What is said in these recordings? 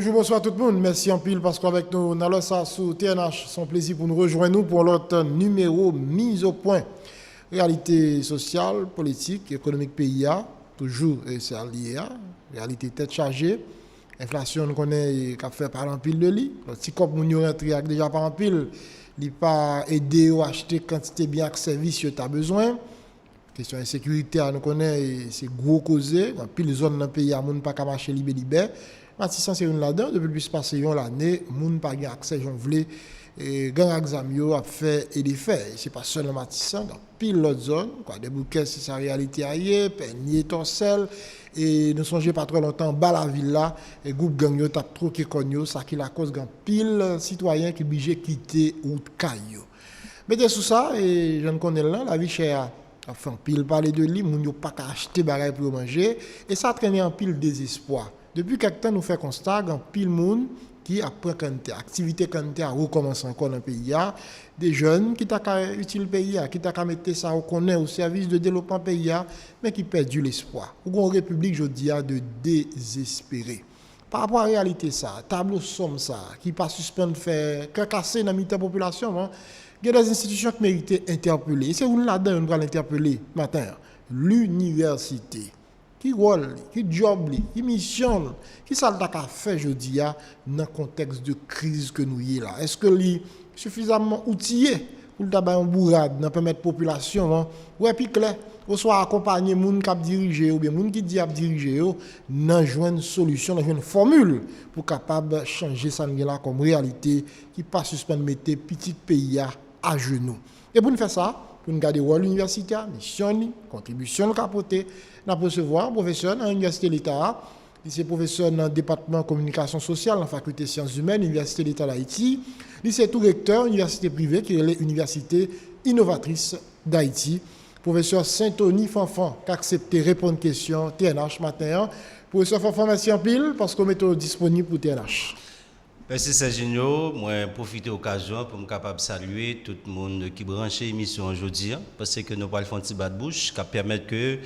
Bonjour, bonsoir tout le monde. Merci en pile parce qu'avec nous, dans le sous TNH, son plaisir pour nous rejoindre nous pour l'autre numéro mise au point. Réalité sociale, politique, économique PIA, toujours c'est lié à réalité tête chargée. Inflation, nous connaît qu'a fait par un pile de lit. Si comme nous rentré déjà par un pile, il n'a pas aidé à acheter quantité bien de services que tu as besoin. Question insécurité, nous connaît c'est gros causé. Dans pile zone dans le pays, il n'y a pas qu'à marcher libé. Matissan c'est une là-dedans depuis plus passé l'année, moun pas gain accès j'en voulais et gang exam a fait et des faits, c'est pas seulement Matissan, dans pile l'autre zone quoi des bouquets c'est sa réalité ailleurs, Peigné Torsel et nous songeons pas trop longtemps bas la ville là et groupe gang yo t'a trop qui cogno ça qui la cause grand pile citoyens qui obligé quitter route caillou. Mettez sous ça et je ne connais là la vie chère enfin pile parler de lui moun yo pas acheter bagaille pour manger et ça traîner en pile désespoir. Depuis quelque temps, nous faisons constat qu'il y a pile de monde qui apprend activité quantité à recommencer encore dans le pays. Des jeunes qui ont utilisé le pays, qui ont mis ça au service de développement pays, mais qui perdent l'espoir. Ou une république, je dis, de désespérer. Par rapport à la réalité, ça, tableau somme ça, qui pas suspendre faire que casser dans la population, il y a des institutions qui méritent d'interpeller. C'est où là-dedans on doit l'interpeller matin. L'université. Qui rôle, qui job, qui mission, qui ça t'a fait jeudi dans le contexte de crise que nous y là. Est-ce que li suffisamment outillé pour d'avoir un bourrade dans permettre population ouais puis clair, ou soit accompagner moun qui diriger ou bien moun qui dit diriger dans joindre solution, dans joindre formule pour capable changer ça là comme réalité qui pas suspendre mettre petit pays à genoux. Et pour nous faire ça, pour nous garder l'université, mission, contribution capoter, nous recevoir un professeur dans l'université de l'État, il est professeur dans le département de communication sociale dans la faculté de sciences humaines, l'université de l'État d'Haïti, il est tout recteur université privée qui est l'université innovatrice d'Haïti, professeur Saint-Tony Fanfan qui a accepté de répondre aux questions TNH matin. Professeur Fanfan, merci en pile parce qu'on est disponible pour TNH. Merci Serginho, moi profiter de l'occasion pour me capable saluer tout le monde qui branche l'émission aujourd'hui parce que nous parlons de un petit bas de bouche qui permet que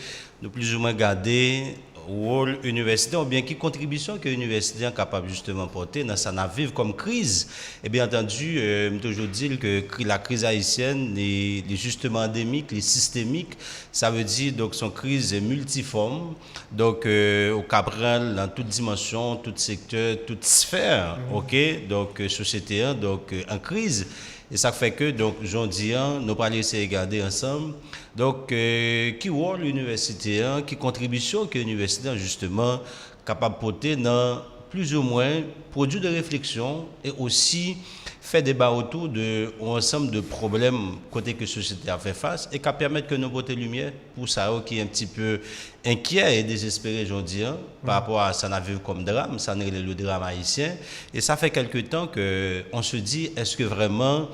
nous plus ou moins garder rôle universitaire ou bien qui contribution que l'université est capable justement porter dans sa vivre comme crise. Et bien entendu, je toujours dire que la crise haïtienne est justement endémique, est systémique. Ça veut dire donc son crise est multiforme, donc au Cabral dans toute dimension, tout secteur, toute sphère, ok, donc société donc en crise. Et ça fait que, donc, j'en dis, nous allons essayer de regarder ensemble. Donc, qui rôle l'université, qui contribution que l'université, justement, capable de porter dans plus ou moins produits de réflexion et aussi faire débat autour de ensemble de problèmes côté que la société a fait face et qui permettre que nous porter lumière pour ça qui est un petit peu inquiet et désespéré j'en dis par rapport à ça n'a vu comme drame, ça n'est le drame haïtien et ça fait quelque temps que on se dit est-ce que vraiment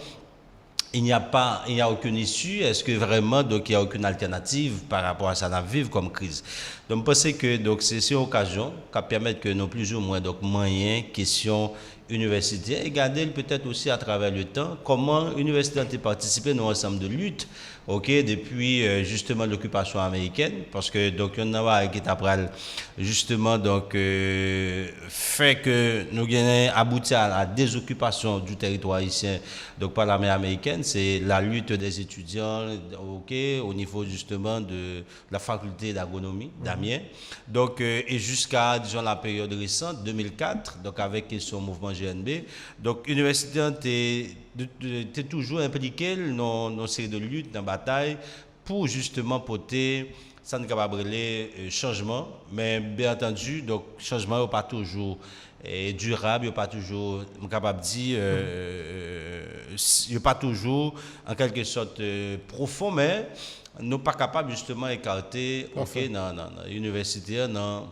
il n'y a aucune issue, est-ce que vraiment donc il n'y a aucune alternative par rapport à ça n'a vivre comme crise. Donc je pense que donc c'est une occasion qui permet que nous plus ou moins donc moyens, questions universitaires et garder peut-être aussi à travers le temps comment l'université a participé dans un ensemble de luttes depuis justement l'occupation américaine parce que donc on a qui justement donc fait que nous avons abouti à la désoccupation du territoire haïtien donc par l'armée américaine, c'est la lutte des étudiants au niveau justement de la faculté d'agronomie d'Amiens donc et jusqu'à disons la période récente 2004 donc avec son mouvement GNB donc l'université était toujours impliquée dans une série de luttes, dans bataille pour justement porter ça ne capable de changement mais bien entendu donc changement n'est pas toujours durable, il n'est pas toujours capable de dire il n'est pas toujours en quelque sorte profond mais nous pas capable justement d'écarter dans l'université dans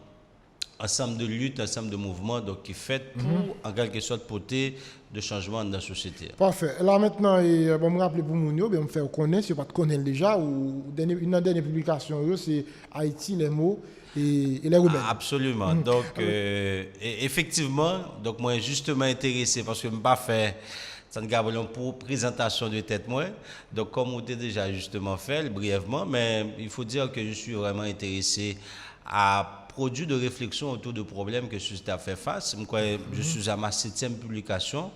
ensemble de luttes, ensemble de mouvements donc qui fait pour en quelque sorte porter de changements dans la société. Parfait. Là maintenant, bon, me rappeler pour Mounio, me faire connaître, si vous ne connaissez pas déjà, ou une dernière publication, c'est Haïti, les mots et les rebelles. Absolument. Donc, effectivement, donc moi justement intéressé parce que je ne pas faire ça nous avons pour présentation de tête moi. Donc comme on a déjà justement fait brièvement, mais il faut dire que je suis vraiment intéressé à produit de réflexion autour de problèmes que la société a fait face. Je suis à ma 7e publication.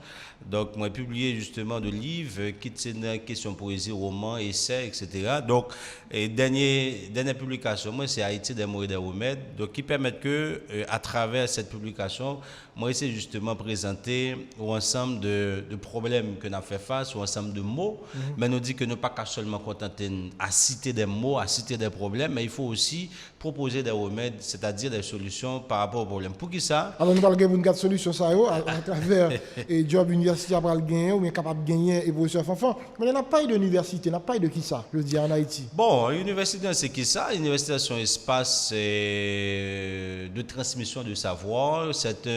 Donc, moi, j'ai publié justement des livres qui tiennent question poésie, roman, essais, etc. Donc, dernière publication, moi, c'est Haïti des mots et des remèdes. Donc, qui permettent que, à travers cette publication, moi, j'essaie justement de présenter un ensemble de problèmes que nous avons fait face, un ensemble de mots. Mais nous dit que nous ne pas qu'à seulement contenter à citer des mots, à citer des problèmes, mais il faut aussi proposer des remèdes, c'est-à-dire des solutions par rapport aux problèmes. Pour qui ça? Alors, nous allons gagner une solution ça, à travers le job universitaire pour gagner ou bien capable de gagner et professeur Fanfan. Mais il n'y a pas d'université, il n'y a pas de qui ça, je dis en Haïti. Bon, l'université, c'est qui ça? L'université, c'est un espace de transmission de savoir, c'est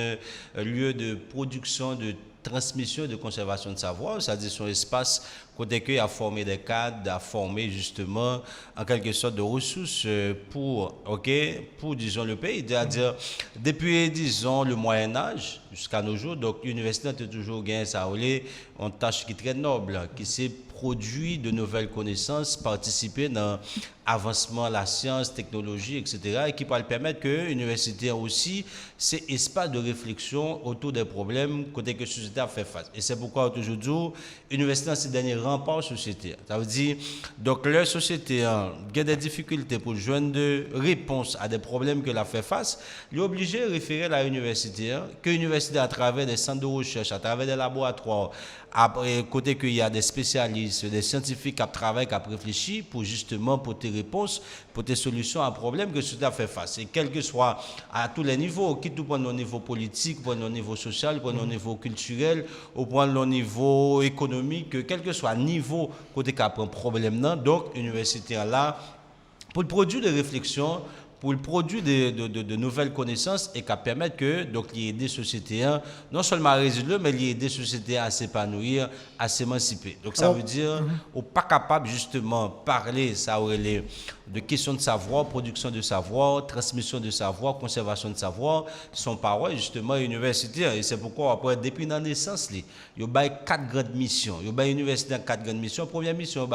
un lieu de production, de transmission et de conservation de savoir, c'est-à-dire son espace côté que a formé des cadres, a formé justement en quelque sorte de ressources pour disons le pays, c'est-à-dire depuis disons le Moyen Âge jusqu'à nos jours, donc l'université a toujours gagné ça une tâche qui est très noble, qui s'est produit de nouvelles connaissances, participer dans l'avancement de la science, technologie, etc. et qui peut permettre que l'université aussi c'est espace de réflexion autour des problèmes côté que la société a fait face. Et c'est pourquoi toujours dit l'université c'est le dernier rempart société. Ça veut dire donc la société a des difficultés pour joindre de réponses à des problèmes que a fait face, il est obligé de référer à l'université, que l'université à travers des centres de recherche, à travers des laboratoires, après, côté qu'il y a des spécialistes, des scientifiques qui travaillent, qui réfléchissent pour justement pour tes réponses, pour tes solutions à problèmes que tu as fait face. Et quel que soit à tous les niveaux, quitte au point de niveau politique, au point de niveau social, au point de niveau culturel, au point de niveau économique, quel que soit le niveau côté qui a un problème, donc l'université là, pour le produit de réflexion, pour le produit de nouvelles connaissances et qui permettre que donc il y ait des sociétés non seulement à résoudre mais il y ait des sociétés à s'épanouir, à s'émanciper. Donc ça veut dire on pas capable justement parler ça de questions de savoir, production de savoir, transmission de savoir, conservation de savoir sont paroles justement universitaires et c'est pourquoi après depuis la naissance il y a 4 grandes missions. Il y a université 4 grandes missions. Première mission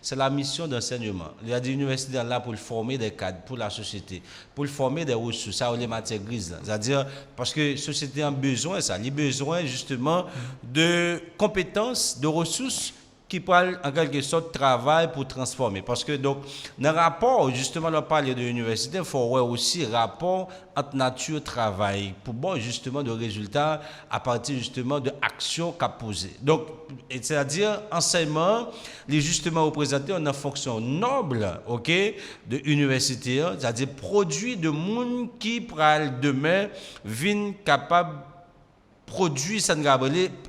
c'est la mission d'enseignement. Il y a des universités là pour former des cadres pour la société, pour former des ressources, ça les matières grises. C'est-à-dire parce que la société a besoin ça, il a besoin justement de compétences, de ressources qui parlent en quelque sorte travail pour transformer. Parce que donc, dans le rapport, justement, on parle de l'université, il faut avoir aussi rapport entre nature et travail, pour bon, justement, de résultats à partir justement de actions qu'a posées. Donc, c'est-à-dire, enseignement, les justement représentés en une fonction noble, ok, de l'université, c'est-à-dire produit de monde qui, pour demain, viennent capable produit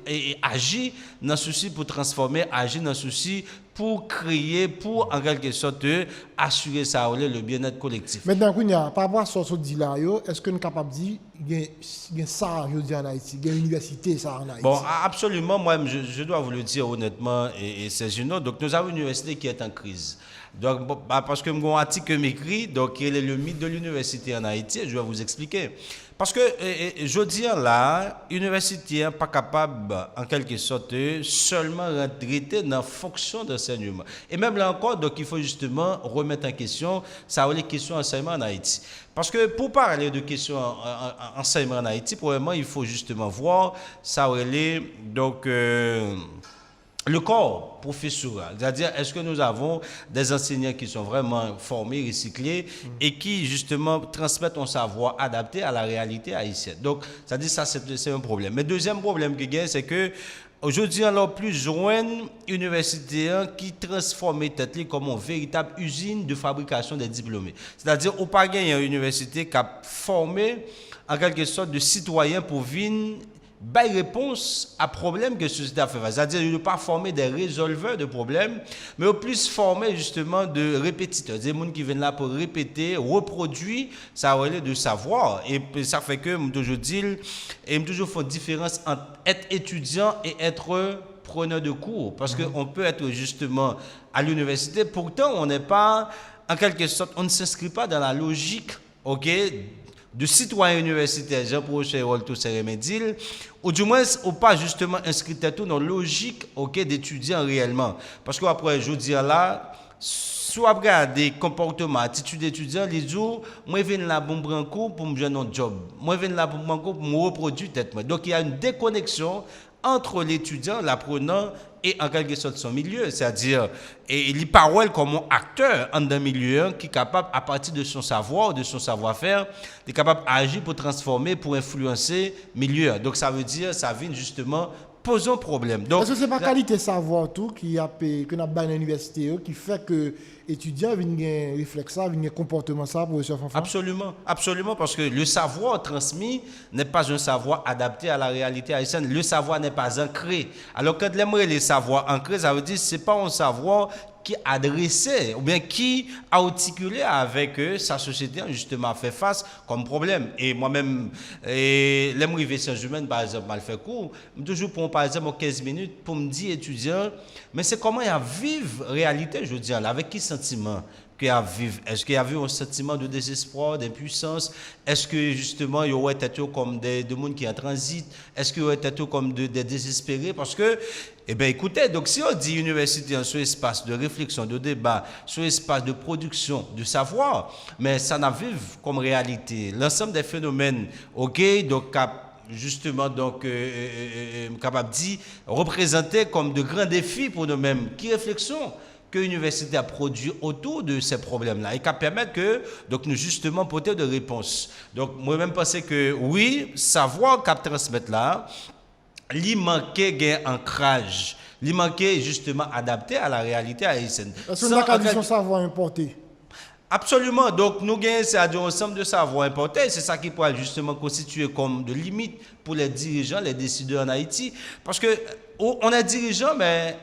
et agir dans souci pour transformer, agir dans souci pour créer, pour en quelque sorte assurer ça le bien-être collectif. Maintenant, par rapport à ce que vous dites là, est-ce que nous sommes capables de dire qu'il y a ça en Haïti, il y a une université ça en Haïti? Bon, absolument, moi je dois vous le dire honnêtement, et c'est une autre. Donc nous avons une université qui est en crise. Donc, parce que mon article m'écrit, donc quel est le mythe de l'université en Haïti, je vais vous expliquer. Parce que je dis là, l'université n'est pas capable, en quelque sorte, seulement traiter dans la fonction d'enseignement. Et même là encore, donc il faut justement remettre en question ça les questions d'enseignement en Haïti. Parce que pour parler de questions enseignement en Haïti, probablement il faut justement voir ça donc le corps professoral, c'est-à-dire est-ce que nous avons des enseignants qui sont vraiment formés, recyclés et qui justement transmettent un savoir adapté à la réalité haïtienne. Donc, c'est-à-dire ça c'est un problème. Mais deuxième problème que j'ai, c'est que aujourd'hui, alors plus joindre universitaires qui transforment tête comme une véritable usine de fabrication des diplômés. C'est-à-dire au pas gagner une université qui a formé en quelque sorte de citoyens pour venir réponse à problèmes que la société a fait. C'est-à-dire ne pas former des résolveurs de problèmes, mais au plus former justement de répétiteurs, des gens qui viennent là pour répéter, reproduire, ça relève de savoir. Et ça fait que, je toujours dis, et je toujours fais une différence entre être étudiant et être preneur de cours. Parce qu'on peut être justement à l'université, pourtant on n'est pas, en quelque sorte, on ne s'inscrit pas dans la logique, ok, de citoyens universitaires, Jean-Paul Chérol, tout ces remédies, ou du moins, ou pas justement inscrit tout dans la logique d'étudiants réellement. Parce qu'après, je veux dire là, si vous regardez le comportement, attitude étudiant, les jours, moi je viens là pour me prendre cours pour me jouer un job. Moi je viens là pour me prendre cours pour me reproduire tête. Donc il y a une déconnexion entre l'étudiant, l'apprenant et en quelque sorte son milieu, c'est-à-dire il parle comme un acteur en un milieu qui est capable, à partir de son savoir, de son savoir-faire, est capable d'agir pour transformer, pour influencer le milieu. Donc ça veut dire, ça vient justement poser un problème. Donc, est-ce que c'est pas qualité savoir tout qui a que n'a pas l'université qui fait que étudiants viennent un réflexe ça, viennent un comportement ça pour professeur Fanfan? Absolument, absolument, parce que le savoir transmis n'est pas un savoir adapté à la réalité haïtienne. Le savoir n'est pas ancré. Alors quand les savoirs ancrés, ça veut dire que ce n'est pas un savoir qui adressait ou bien qui a articulé avec eux sa société justement fait face comme problème. Et moi-même, les sciences humaines, par exemple, mal fait cours, je toujours prends par exemple 15 minutes pour me dire étudiant, mais c'est comment il y a vivre réalité, je veux dire, avec qui sentiment qu'il y a vivre. Est-ce qu'il y a eu un sentiment de désespoir, d'impuissance? Est-ce que justement il y aurait été comme des monde qui est en transit? Est-ce qu'il y aurait été comme des désespérés? Parce que eh bien, écoutez, donc si on dit université sur espace de réflexion, de débat, sur espace de production, de savoir, mais ça n'a vu comme réalité l'ensemble des phénomènes, ok, donc justement donc capable de dire représenter comme de grands défis pour nous-mêmes. Qui réflexion que l'université a produit autour de ces problèmes-là et qui permettre que donc nous justement porter de réponses. Donc moi-même pensais que oui, savoir qu'à transmettre là. Il manquait un ancrage, il manquait justement adapté à la réalité haïtienne. Est-ce qu'on a son savoir importé? Absolument. Donc, nous avons un ensemble de savoirs importés. C'est ça qui pourrait justement constituer comme de limite pour les dirigeants, les décideurs en Haïti. Parce que on est dirigeants, mais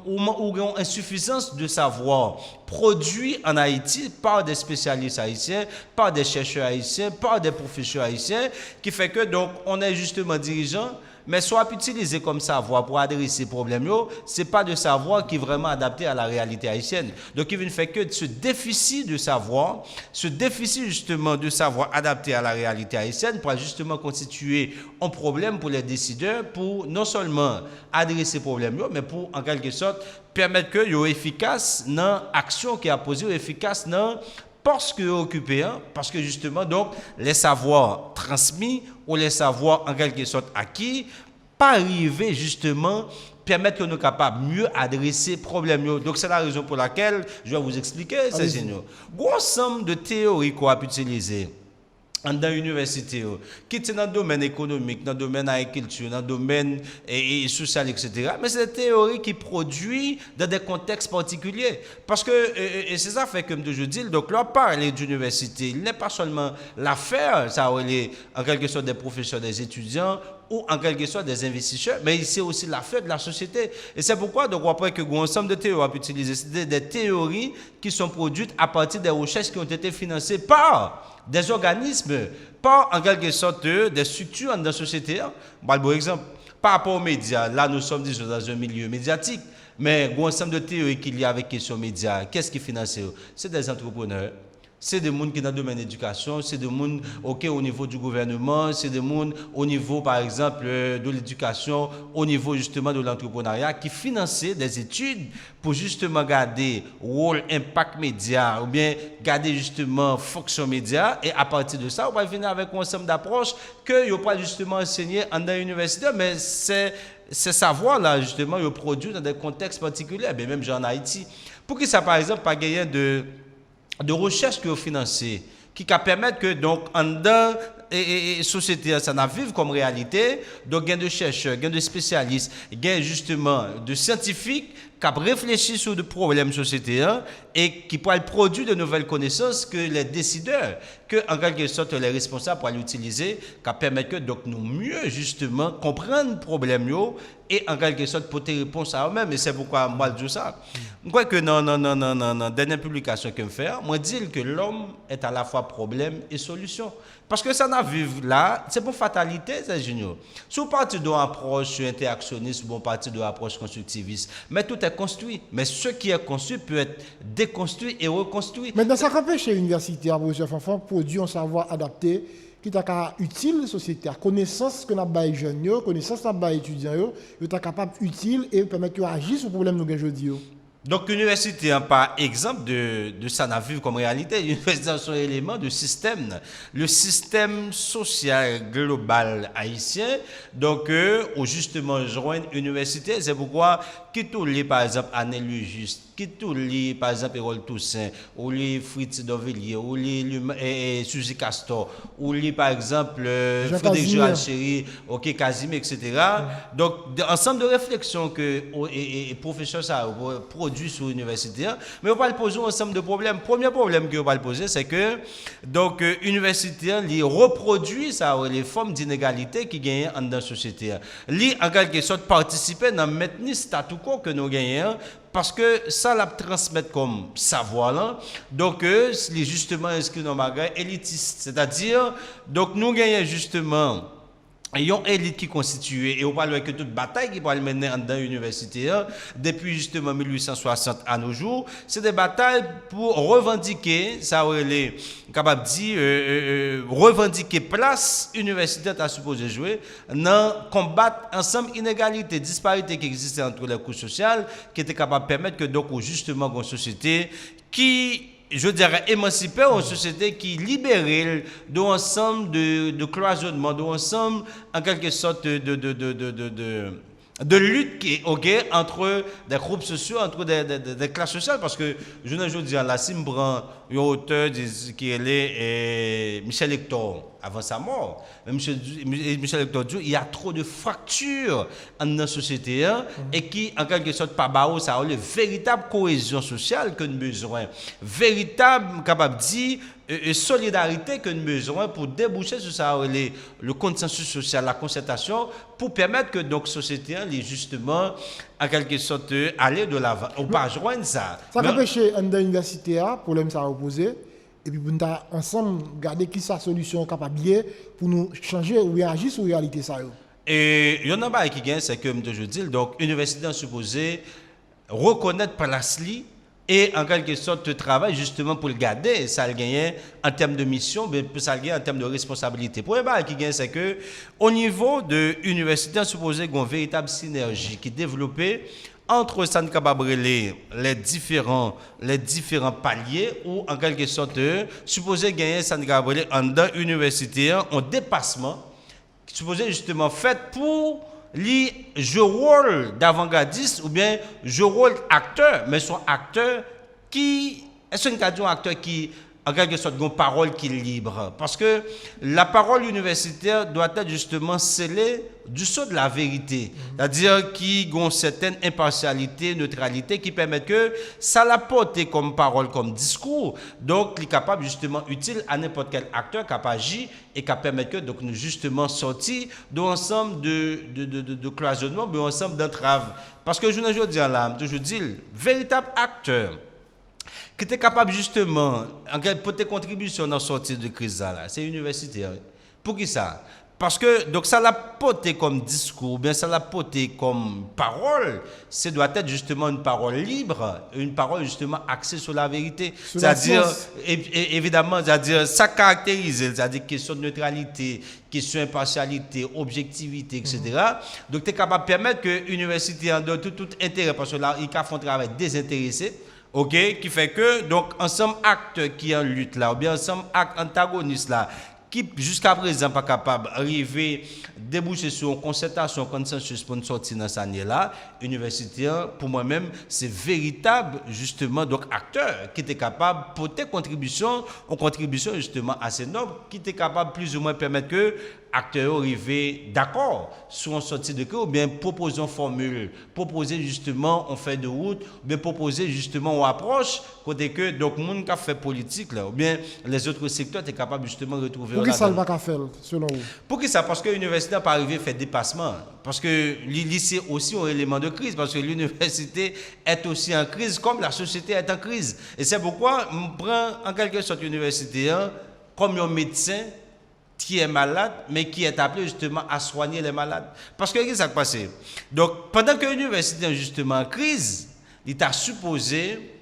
on a une insuffisance de savoir produit en Haïti par des spécialistes haïtiens, par des chercheurs haïtiens, par des professeurs haïtiens, qui fait que donc on est justement dirigeants. Mais soit utilisé comme savoir pour adresser ces problèmes, ce n'est pas de savoir qui est vraiment adapté à la réalité haïtienne. Donc, il ne fait que ce déficit de savoir, ce déficit justement de savoir adapté à la réalité haïtienne pour justement constituer un problème pour les décideurs, pour non seulement adresser ces problèmes, mais pour en quelque sorte permettre que soient efficaces dans l'action qui a posée, efficace dans parce que occupé, parce que justement, donc, les savoirs transmis ou les savoirs en quelque sorte acquis, pas arriver justement, permettre que nous soyons capables de mieux adresser les problèmes. Donc, c'est la raison pour laquelle je vais vous expliquer, c'est génial. Il y a un ensemble de théories qu'on a utiliser dans l'université, qui est dans le domaine économique, dans le domaine agriculture, dans le domaine social, etc. Mais c'est des théories qui produisent dans des contextes particuliers. Parce que, et c'est ça fait comme je dis, donc là, parler d'université, il n'est pas seulement l'affaire, ça est en quelque sorte des professeurs, des étudiants, ou en quelque sorte des investisseurs, mais c'est aussi l'affaire de la société. Et c'est pourquoi, donc, après que un ensemble de théories à utiliser, c'est des théories qui sont produites à partir des recherches qui ont été financées par des organismes, par en quelque sorte des structures dans la société. Par exemple, par rapport aux médias, là nous sommes disons, dans un milieu médiatique, mais un ensemble de théories qu'il y a avec question médias, qu'est-ce qui finance? C'est des entrepreneurs. C'est des gens qui sont dans le domaine de l'éducation, c'est des gens au niveau du gouvernement, c'est des gens au niveau, par exemple, de l'éducation, au niveau justement de l'entrepreneuriat, qui financent des études pour justement garder rôle, impact média, ou bien garder justement fonction média, et à partir de ça, on va venir avec un ensemble d'approches que vous pas justement enseigner dans l'université, mais c'est ces savoirs-là, justement, ils produisent dans des contextes particuliers, même genre en Haïti. Pour que ça, par exemple, pas gagner de recherche qui ont financé, qui permettent que donc en dans et société ça n'a vivre comme réalité, donc gain de chercheurs, gain de spécialistes, gain justement de scientifiques qui réfléchissent sur des problèmes sociétaires et qui pourraient produire de nouvelles connaissances que les décideurs, que en quelque sorte les responsables pourraient l'utiliser, qui permettent que donc nous mieux justement comprendre le problème et en quelque sorte porter réponse à eux-mêmes. Et c'est pourquoi moi je dis ça. Je crois que non, dernière publication que je fais, moi dis que l'homme est à la fois problème et solution. Parce que ça n'a vivre là, c'est pour fatalité, c'est génial. Sous parti d'une approche interactionniste, bon parti d'une approche constructiviste, mais tout est construit. Mais ce qui est construit peut être déconstruit et reconstruit. Mais dans ça qu'empêche chez l'université, professeur Fanfan, produit un savoir adapté qui est utile à la société, connaissance que nous avons les jeunes, connaissance que nous avons les étudiants, qui est capable utile et permettre d'agir sur le problème que nous avons aujourd'hui. Donc, l'université, hein, par exemple de ça, n'a vu comme réalité, l'université est un élément de système, le système social global haïtien. Donc, au justement joindre l'université, c'est pourquoi qui tout lit, par exemple, Année Juste, qui tout lit, par exemple, Hérole Toussaint, ou lit Fritz Dovillier, ou lit Suzy Castor, ou lit, par exemple, Frédéric Gérald Chéry, ok, Casimir, etc. Donc, ensemble de réflexions que et professeurs ça produit sur l'université, mais on va poser un ensemble de problèmes. Premier problème que on va poser, c'est que donc l'université li reproduit ça les formes d'inégalité qui gagnent dans la société. Li en quelque sorte participer dans maintenir statu quo que nous gagnons parce que ça la transmettre comme savoir là. Donc c'est justement inscrit dans bagage élitiste, c'est-à-dire donc nous gagnons justement il y a une élite qui constituée, et on parle que toute bataille qui parle mener dans l'université, depuis justement 1860 à nos jours, c'est des batailles pour revendiquer, ça est capable de dire, revendiquer place universitaire à supposé jouer, dans combattre ensemble inégalité, disparité qui existait entre les couches sociales, qui était capable de permettre que donc justement une société qui je dirais émanciper une société qui libère de ensemble de cloisonnement, de ensemble en quelque sorte de lutte qui est entre des groupes sociaux, entre des classes sociales, parce que je ne dis là, si je prends un auteur qui est Michel Hector, avant sa mort, Michel Hector dit il y a trop de fractures dans la société et qui, en quelque sorte, par barreau, ça a une véritable cohésion sociale que nous avons besoin, véritable, capable de dire, solidarité que nous avons besoin pour déboucher sur ça, le consensus social, la concertation, pour permettre que donc société, justement, en quelque sorte, aller de l'avant. On ne peut pas joindre ça. Ça va empêcher dans l'université, problème ça a opposé. Et puis, pour nous ensemble, garder qui sa solution capable pour nous changer ou réagir sur la réalité. Ça. Et il y en a pas qui gagne, c'est que je dis, donc, l'université est supposée reconnaître par la SLI et en quelque sorte travailler justement pour le garder. Ça le gagne en termes de mission, mais ça le gagne en termes de responsabilité. Pour les qui gagne, c'est que au niveau de l'université, est supposé qu'il y a une véritable synergie qui est développée entre San Cababrele, les différents paliers, ou en quelque sorte, supposé gagner San Cababrele en dans l'université, en dépassement, supposé justement fait pour jouer rôle d'avant-gardiste ou bien jouer rôle acteur, mais son acteur qui, est-ce un acteur qui, en quelque sorte, une parole qui est libre. Parce que la parole universitaire doit être justement scellée du sceau de la vérité. C'est-à-dire qui a une certaine impartialité, neutralité, qui permet que ça la porte comme parole, comme discours. Donc, il est capable justement utile à n'importe quel acteur qui agit et qui permet que donc, nous justement sortir de l'ensemble de cloisonnement, de l'ensemble d'entraves. Parce que je ne dis là, je dis, véritable acteur qui était capable justement, en pour tes contributions dans la sortie de crise là, c'est universitaire. Pour qui ça? Parce que donc ça l'a porté comme discours, bien ça l'a porté comme parole, ça doit être justement une parole libre, une parole justement axée sur la vérité. C'est-à-dire, évidemment, c'est-à-dire ça caractérise, c'est-à-dire question de neutralité, question d'impartialité, objectivité, etc. Donc tu es capable de permettre que l'université en donne tout intérêt, parce que là, ils font un travail désintéressé. OK, qui fait que, donc, ensemble acteurs qui en lutte là, ou bien ensemble actes antagonistes là, qui jusqu'à présent pas capable d'arriver déboucher sur une concertation, un consensus pour une sortie dans cette année-là, universitaire, pour moi-même, c'est véritable, justement, donc, acteur qui était capable de porter contribution, une contribution, justement, assez noble, qui était capable plus ou moins permettre que acteurs arrivés d'accord sur une sortie de cœur, ou bien proposer une formule, proposer justement une feuille de route, ou bien proposer justement une approche, côté que, donc, le monde qui a fait politique, là, ou bien les autres secteurs étaient capables justement de retrouver. Pour qui ça ne va pas faire, selon vous? Pour qui ça? Parce que l'université n'a pas arrivé à faire dépassement. Parce que le lycée aussi un élément de crise, parce que l'université est aussi en crise, comme la société est en crise. Et c'est pourquoi on prend en quelque sorte l'université comme un médecin qui est malade, mais qui est appelé justement à soigner les malades. Parce que qu'est-ce qui s'est passé? Donc, pendant que l'université est justement en crise, il t'a supposé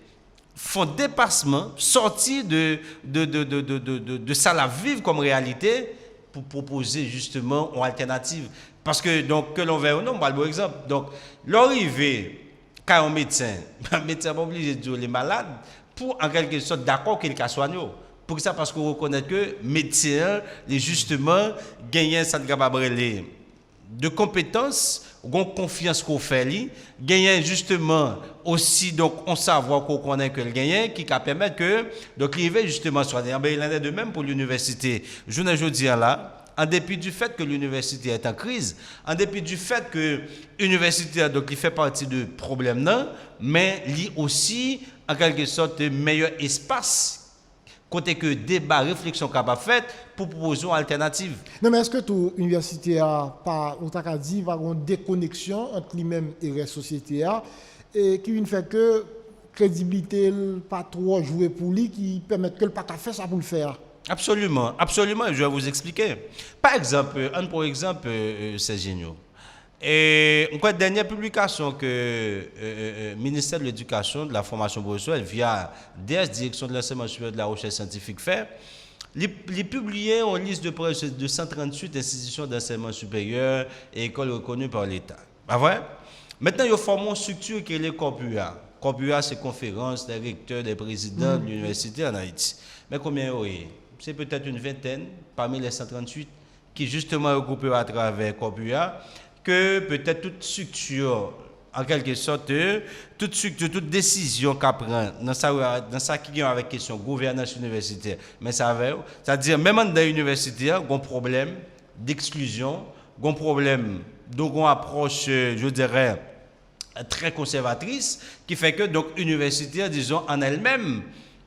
font dépassement, sortir de ça la vivre comme réalité pour proposer justement une alternative. Parce que, donc, que l'on veut ou non, par exemple, donc, l'arrivée quand un médecin, un médecin n'est pas obligé de dire les malades pour en quelque sorte d'accord qu'il a soigné. Pour ça, parce qu'on reconnaît que médecin, les justement, gagnent ça de compétences, de confiance qu'on fait, gagnent justement aussi donc on savoir qu'on connaît que le gagnant qui permet que donc il va justement soigner. Il en est de même pour l'université. Je ne dis là. En dépit du fait que l'université est en crise, en dépit du fait que l'université donc, il fait partie du problème, non, mais il aussi, en quelque sorte, un meilleur espace, côté que débat, réflexion capable fait pour proposer une alternative. Non, mais est-ce que toute université a pas, on t'a dit, va avoir une déconnexion entre lui-même et la société et qui ne fait que crédibilité, pas trop jouer pour lui, qui permet que le pas faire ça pour le faire? Absolument, absolument, je vais vous expliquer. Par exemple, c'est génial. Et une dernière publication que le ministère de l'Éducation, de la formation professionnelle, via DS, Direction de l'enseignement supérieur de la recherche scientifique, fait, il publié en liste de près de 138 institutions d'enseignement supérieur et écoles reconnues par l'État. Pas vrai? Maintenant, il y a une structure qui est le COPUA. COPUA, c'est conférence des recteurs, des présidents de l'université en Haïti. Mais combien il y a? C'est peut-être une vingtaine parmi les 138 qui justement regroupent à travers COPUA, que peut-être toute structure, en quelque sorte, toute structure, toute décision qu'elle prend dans ça qui vient avec question gouvernance universitaire, mais ça veut, c'est-à-dire même dans l'université, il y a un problème d'exclusion, un problème, donc on approche, je dirais, très conservatrice, qui fait que donc l'université, disons, en elle-même,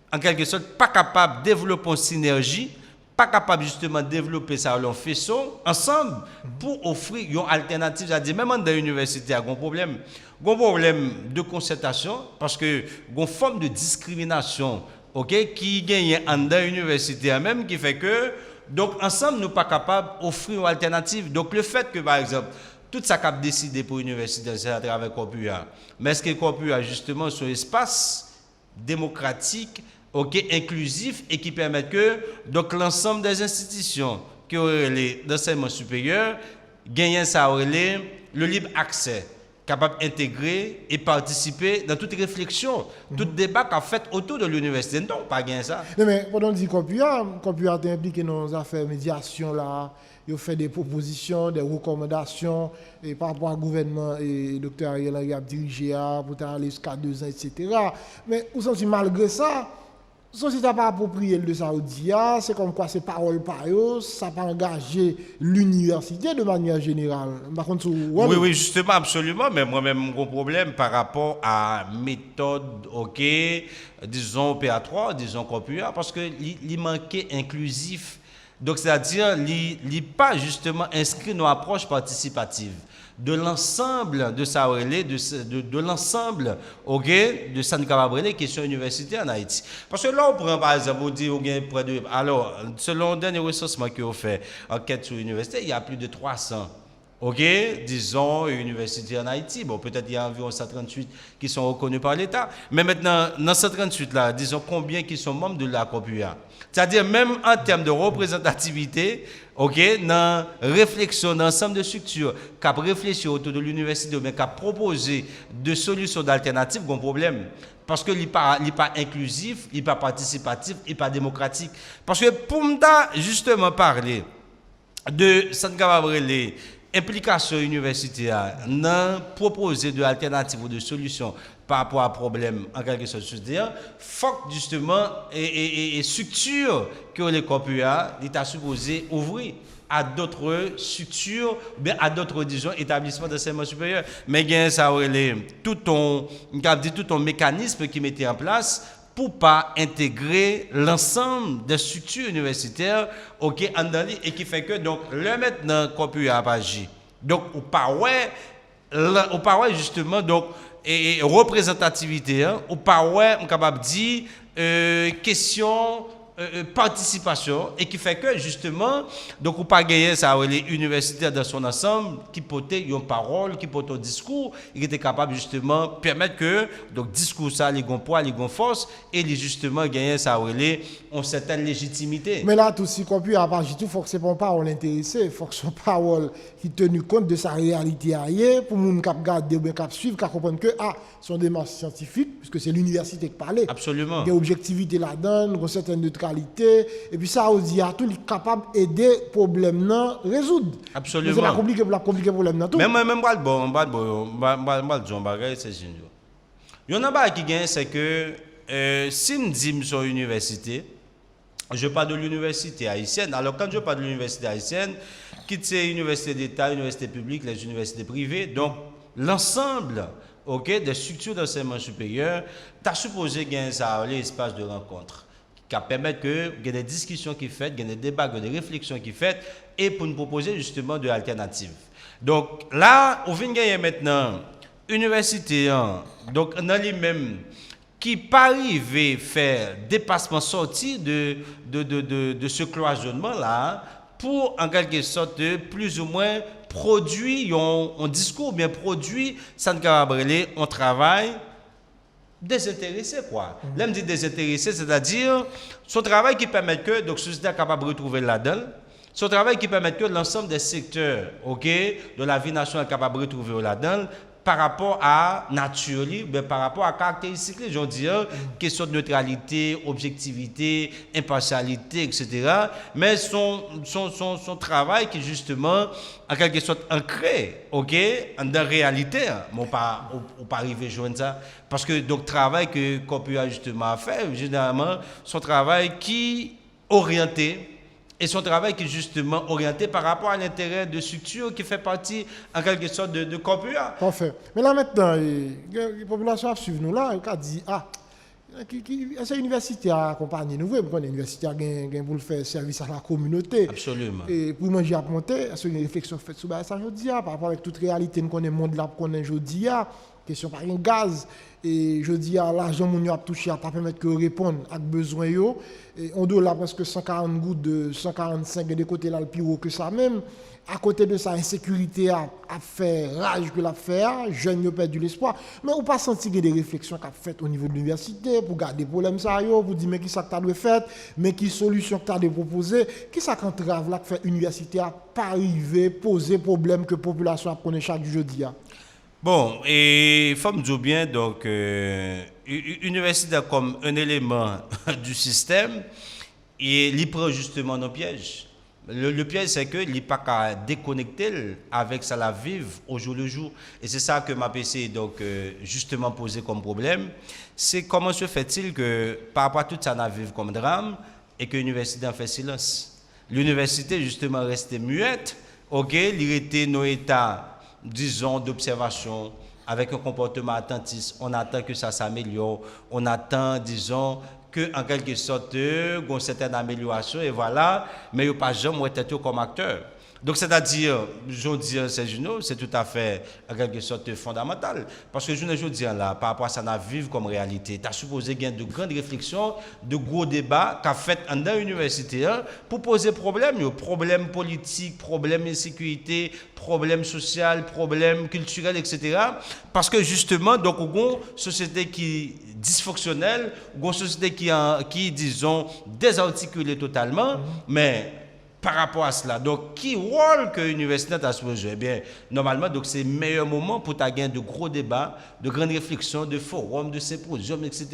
en quelque sorte, pas capable de développer une synergie, pas capable justement de développer ça en faisceau ensemble pour offrir une alternative. C'est-à-dire, même dans l'université, il y a un problème de concertation parce que il y a une forme de discrimination qui gagne dans l'université même qui fait que, donc, ensemble, nous ne sommes pas capables d'offrir une alternative. Donc, le fait que, par exemple, tout ça qu'a décidé pour l'université, c'est à travers COPUA. Mais est-ce que COPUA, justement, son espace démocratique, inclusif et qui permet que donc l'ensemble des institutions qui auraient l'enseignement supérieur gagnent ça le libre accès, capable d'intégrer et participer dans toute réflexion, tout débat qu'a fait autour de l'université. Non, pas gagner ça. Non, mais pendant qu'on dit COPUA est impliqué dans les affaires médiation là, il fait des propositions, des recommandations et par rapport au gouvernement et le docteur Ariel Henry a dirigé pour aller jusqu'à 2 ans, etc. Mais vous sentez malgré ça, la société n'a pas approprié le Saoudia, c'est comme quoi c'est parole par eux, ça n'a pas engagé l'université de manière générale. Par contre, oui, justement, absolument, mais moi-même, mon problème par rapport à méthode, disons PA3, disons COPUA, parce qu'il manquait inclusif. Donc, c'est-à-dire, il n'est pas justement inscrit dans l'approche participative de l'ensemble de ça, de l'ensemble de San Cabrele, question universitaire en Haïti. Parce que là, on prend par exemple, on dit, près de. Alors, selon le dernier recensement qu'on fait, enquête sur l'université, il y a plus de 300. Disons, universités en Haïti. Bon, peut-être il y a environ 138 qui sont reconnus par l'État. Mais maintenant, dans 138 là, disons combien qui sont membres de la COPUA. C'est-à-dire, même en termes de représentativité, dans réflexion d'ensemble de structures, qui a réfléchi autour de l'université, mais qui a proposé de solutions d'alternatives, il y a un problème. Parce qu'il n'est pas inclusif, il n'est pas participatif, il n'est pas démocratique. Parce que pour me justement parler de San Cabrele, implication universitaire, non proposer de alternatives ou de solutions par rapport à problème en quelque sorte, c'est-à-dire, faut justement et structure que les COPUA l'État supposé ouvrir à d'autres structures, à d'autres disons établissements d'enseignement supérieur. Mais il y a ça tout un mécanisme qui mettait en place pour pas intégrer l'ensemble des structures universitaires et qui fait que donc le maintenant COPUA a agi. Donc au pas justement donc et représentativité on pas on capable dire question participation et qui fait que justement donc ou pas gagner ça les universitaires dans son ensemble qui portaient une parole qui portent un discours il était capable justement permettre que donc discours ça les gon poids les gon force et les justement gagner ça les une certaine légitimité. Mais là tout si qu'on peut à part tout faut que c'est pas une parole intéressée, faut que son parole qui tenu compte de sa réalité ailleurs pour moun cap garder ou bien cap suivre cap comprendre que son démarche scientifique puisque c'est l'université qui parlait. Absolument. Il y a objectivité là-dedans, une certaine neutralité et puis ça aussi à tout il capable aider problème non résoudre. Absolument. C'est pas compliqué problème non tout. Même pas le bon bagage c'est génial. Il y en a pas qui gagne c'est que si me dit sur université je parle de l'université haïtienne. Alors, quand je parle de l'université haïtienne, quitte ces universités d'État, universités publiques, les universités privées, donc l'ensemble des structures d'enseignement supérieur, tu as supposé gagner ça, l'espace de rencontre, qui permet que il y ait des discussions qui faites, il y ait des débats, des réflexions qui faites, et pour nous proposer justement de l'alternative. Donc là, on vient gagner maintenant université, donc dans les mêmes qui pas arrivé faire dépassement sorti de ce cloisonnement-là pour en quelque sorte plus ou moins produire un discours bien produit, ça ne cabrelé, on travaille désintéressé quoi. Là me dit désintéressé, c'est-à-dire son travail qui permet que donc société est capable de retrouver là-dedans. Son travail qui permet que l'ensemble des secteurs de la vie nationale est capable de retrouver là-dedans. Par rapport à nature, par rapport à caractéristiques, je veux dire, question de neutralité, objectivité, impartialité, etc. Mais son travail qui justement, en quelque sorte, ancré, dans la réalité, on pas arriver à joindre ça. Parce que donc travail que qu'on peut justement faire, généralement, son travail qui orienté. Et son travail qui est justement orienté par rapport à l'intérêt de structure qui fait partie en quelque sorte de corpus. Parfait. Mais là maintenant, les populations suivent nous là, ils disent c'est l'université à accompagner nous, parce que l'université a pour le faire service à la communauté. Absolument. Et pour manger à monter, c'est une réflexion faite sur ça aujourd'hui, par rapport avec toute réalité nous connaît monde là qu'on est aujourd'hui, question par un gaz. Et je dis à l'argent mon a touché à pas permettre que répondre à besoin yo et on doit là presque 140 gouttes de 145 de côté là le plus haut que ça même à côté de ça insécurité a fait rage que l'a fait jeunes yo perdu l'espoir mais on pas senti des réflexions qu'a fait au niveau de l'université pour garder problème ça yo pour dire mais qui ça que tu doit faire mais qui solution que tu as de proposer qui ça qu'entrave là que fait université a pas arriver poser problème que population a connaît chaque jeudi. Bon, et il faut me dire bien, donc, université comme un élément du système, et il prend justement nos pièges. Le piège, c'est que il n'est pas qu'à déconnecter avec ça la vivre au jour le jour. Et c'est ça que ma PC donc justement posé comme problème. C'est comment se fait-il que par rapport à tout ça, on vivre comme drame et que l'université en fait silence. L'université justement restait muette, il était nos états disons, d'observation, avec un comportement attentiste. On attend que ça s'améliore. On attend, disons, qu'en quelque sorte, il y a une certaine amélioration, et voilà, mais il n'y a pas jamais été comme acteur. Donc, c'est-à-dire, je dis, c'est tout à fait, en quelque sorte, fondamental. Parce que je dis là, par rapport à ça, on vivre comme réalité. Tu as supposé qu'il y ait de grandes réflexions, de gros débats qu'a fait dans l'université pour poser problèmes, problèmes politiques, problèmes d'insécurité, problèmes sociaux, problèmes culturels, etc. Parce que justement, donc, on a une société qui est dysfonctionnelle, une société qui disons, désarticulée totalement, mais par rapport à cela. Donc, qui rôle que l'université a joué? Eh bien, normalement, donc c'est le meilleur moment pour gagner de gros débats, de grandes réflexions, de forums, de symposiums, etc.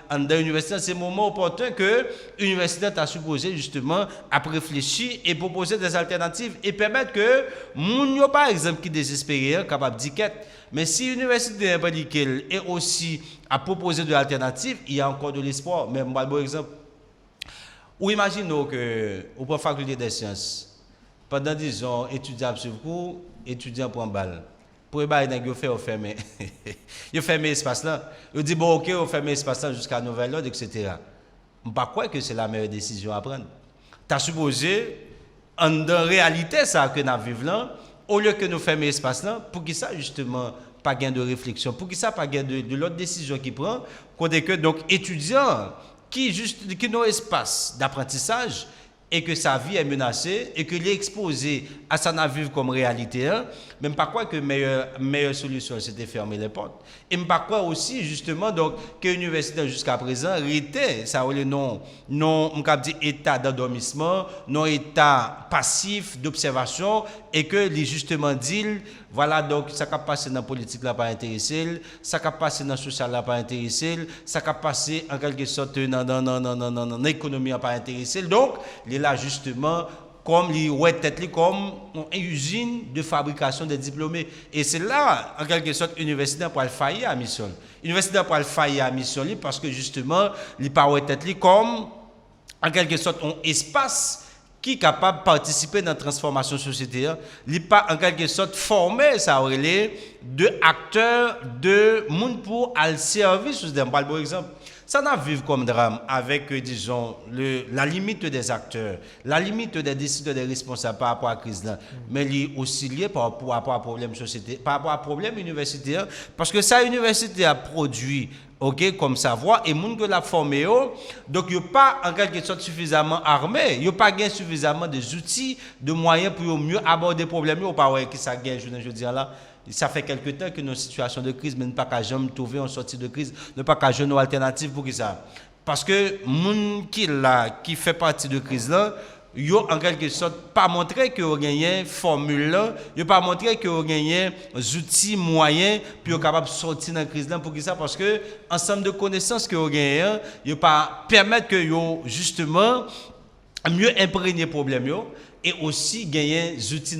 Dans l'université, c'est le moment opportun que l'université a supposé justement à réfléchir et proposer des alternatives et permettre que moun par exemple qui désespéré capable de mais si l'université n'est pas dit qu'elle est aussi à proposer de l'alternative, il y a encore de l'espoir. Même par exemple. Ou imaginons que, au point faculté des sciences, pendant 10 ans, étudiant sur cours, étudiant pour un balle. Pour les balles, ils ont fermé l'espace là. Ils disent, bon, ok, on ferme l'espace là jusqu'à nouvel ordre, etc. Je ne pas croire que c'est la meilleure décision à prendre. Tu as supposé, en réalité, ça que nous vivons là, au lieu que nous fermions l'espace là, pour que ça, justement, pas gain de réflexion, pour que ça, pas gain de l'autre décision qu'il prend, côté que, donc, étudiants, qui n'ont espace d'apprentissage et que sa vie est menacée et qu'il est exposé à sa vivre comme réalité, hein, même pas quoi que meilleure solution c'était fermer les portes. Et même pas quoi aussi justement donc que l'université jusqu'à présent était ça le non on peut dire état d'endormissement, non état passif d'observation et que les justement dit voilà donc ça qui passé dans la politique là pas intéressé, ça qui passé dans le social là pas intéressé, ça qui passé en quelque sorte dans l'économie pas intéressé. Donc il est là justement comme comme une usine de fabrication des diplômés. Et c'est là, en quelque sorte, l'université pour faillir à mission. L'université pour faillir à mission parce que justement, il pas comme, en quelque sorte, un espace qui est capable de participer dans la transformation sociétaire. Il n'est pas, en quelque sorte, formé, ça aurait de acteurs, de monde pour aller servir sous des par exemple. Ça n'a vivre comme drame avec, disons, la limite des acteurs, la limite des décideurs, des responsables par rapport à la crise là, mais il est aussi lié par rapport à problème société, par rapport à problème universitaire, parce que ça, l'université a produit, ok, comme savoir, et monde que l'a formé, donc il n'y a pas en quelque sorte suffisamment armé, il n'y a pas suffisamment des outils, de moyens pour mieux aborder les problèmes, il n'y a pas qui ça gagne, je dis là. Ça fait quelque temps que nos situations de crise, mais ne pas qu'à jamais trouver en sortie de crise, ne pas qu'à jamais nos alternatives pour ça. Parce que les gens qui fait partie de la crise là, ils ont en quelque sorte pas montré que vous gagné formule là, ils n'ont pas montré que vous gagné outils moyens pour capable de sortir de la crise là pour ça parce que ensemble de connaissances que vous gagnez, ils n'ont pas permettre que vous justement mieux imprégner problème yo. Et aussi gagner des outils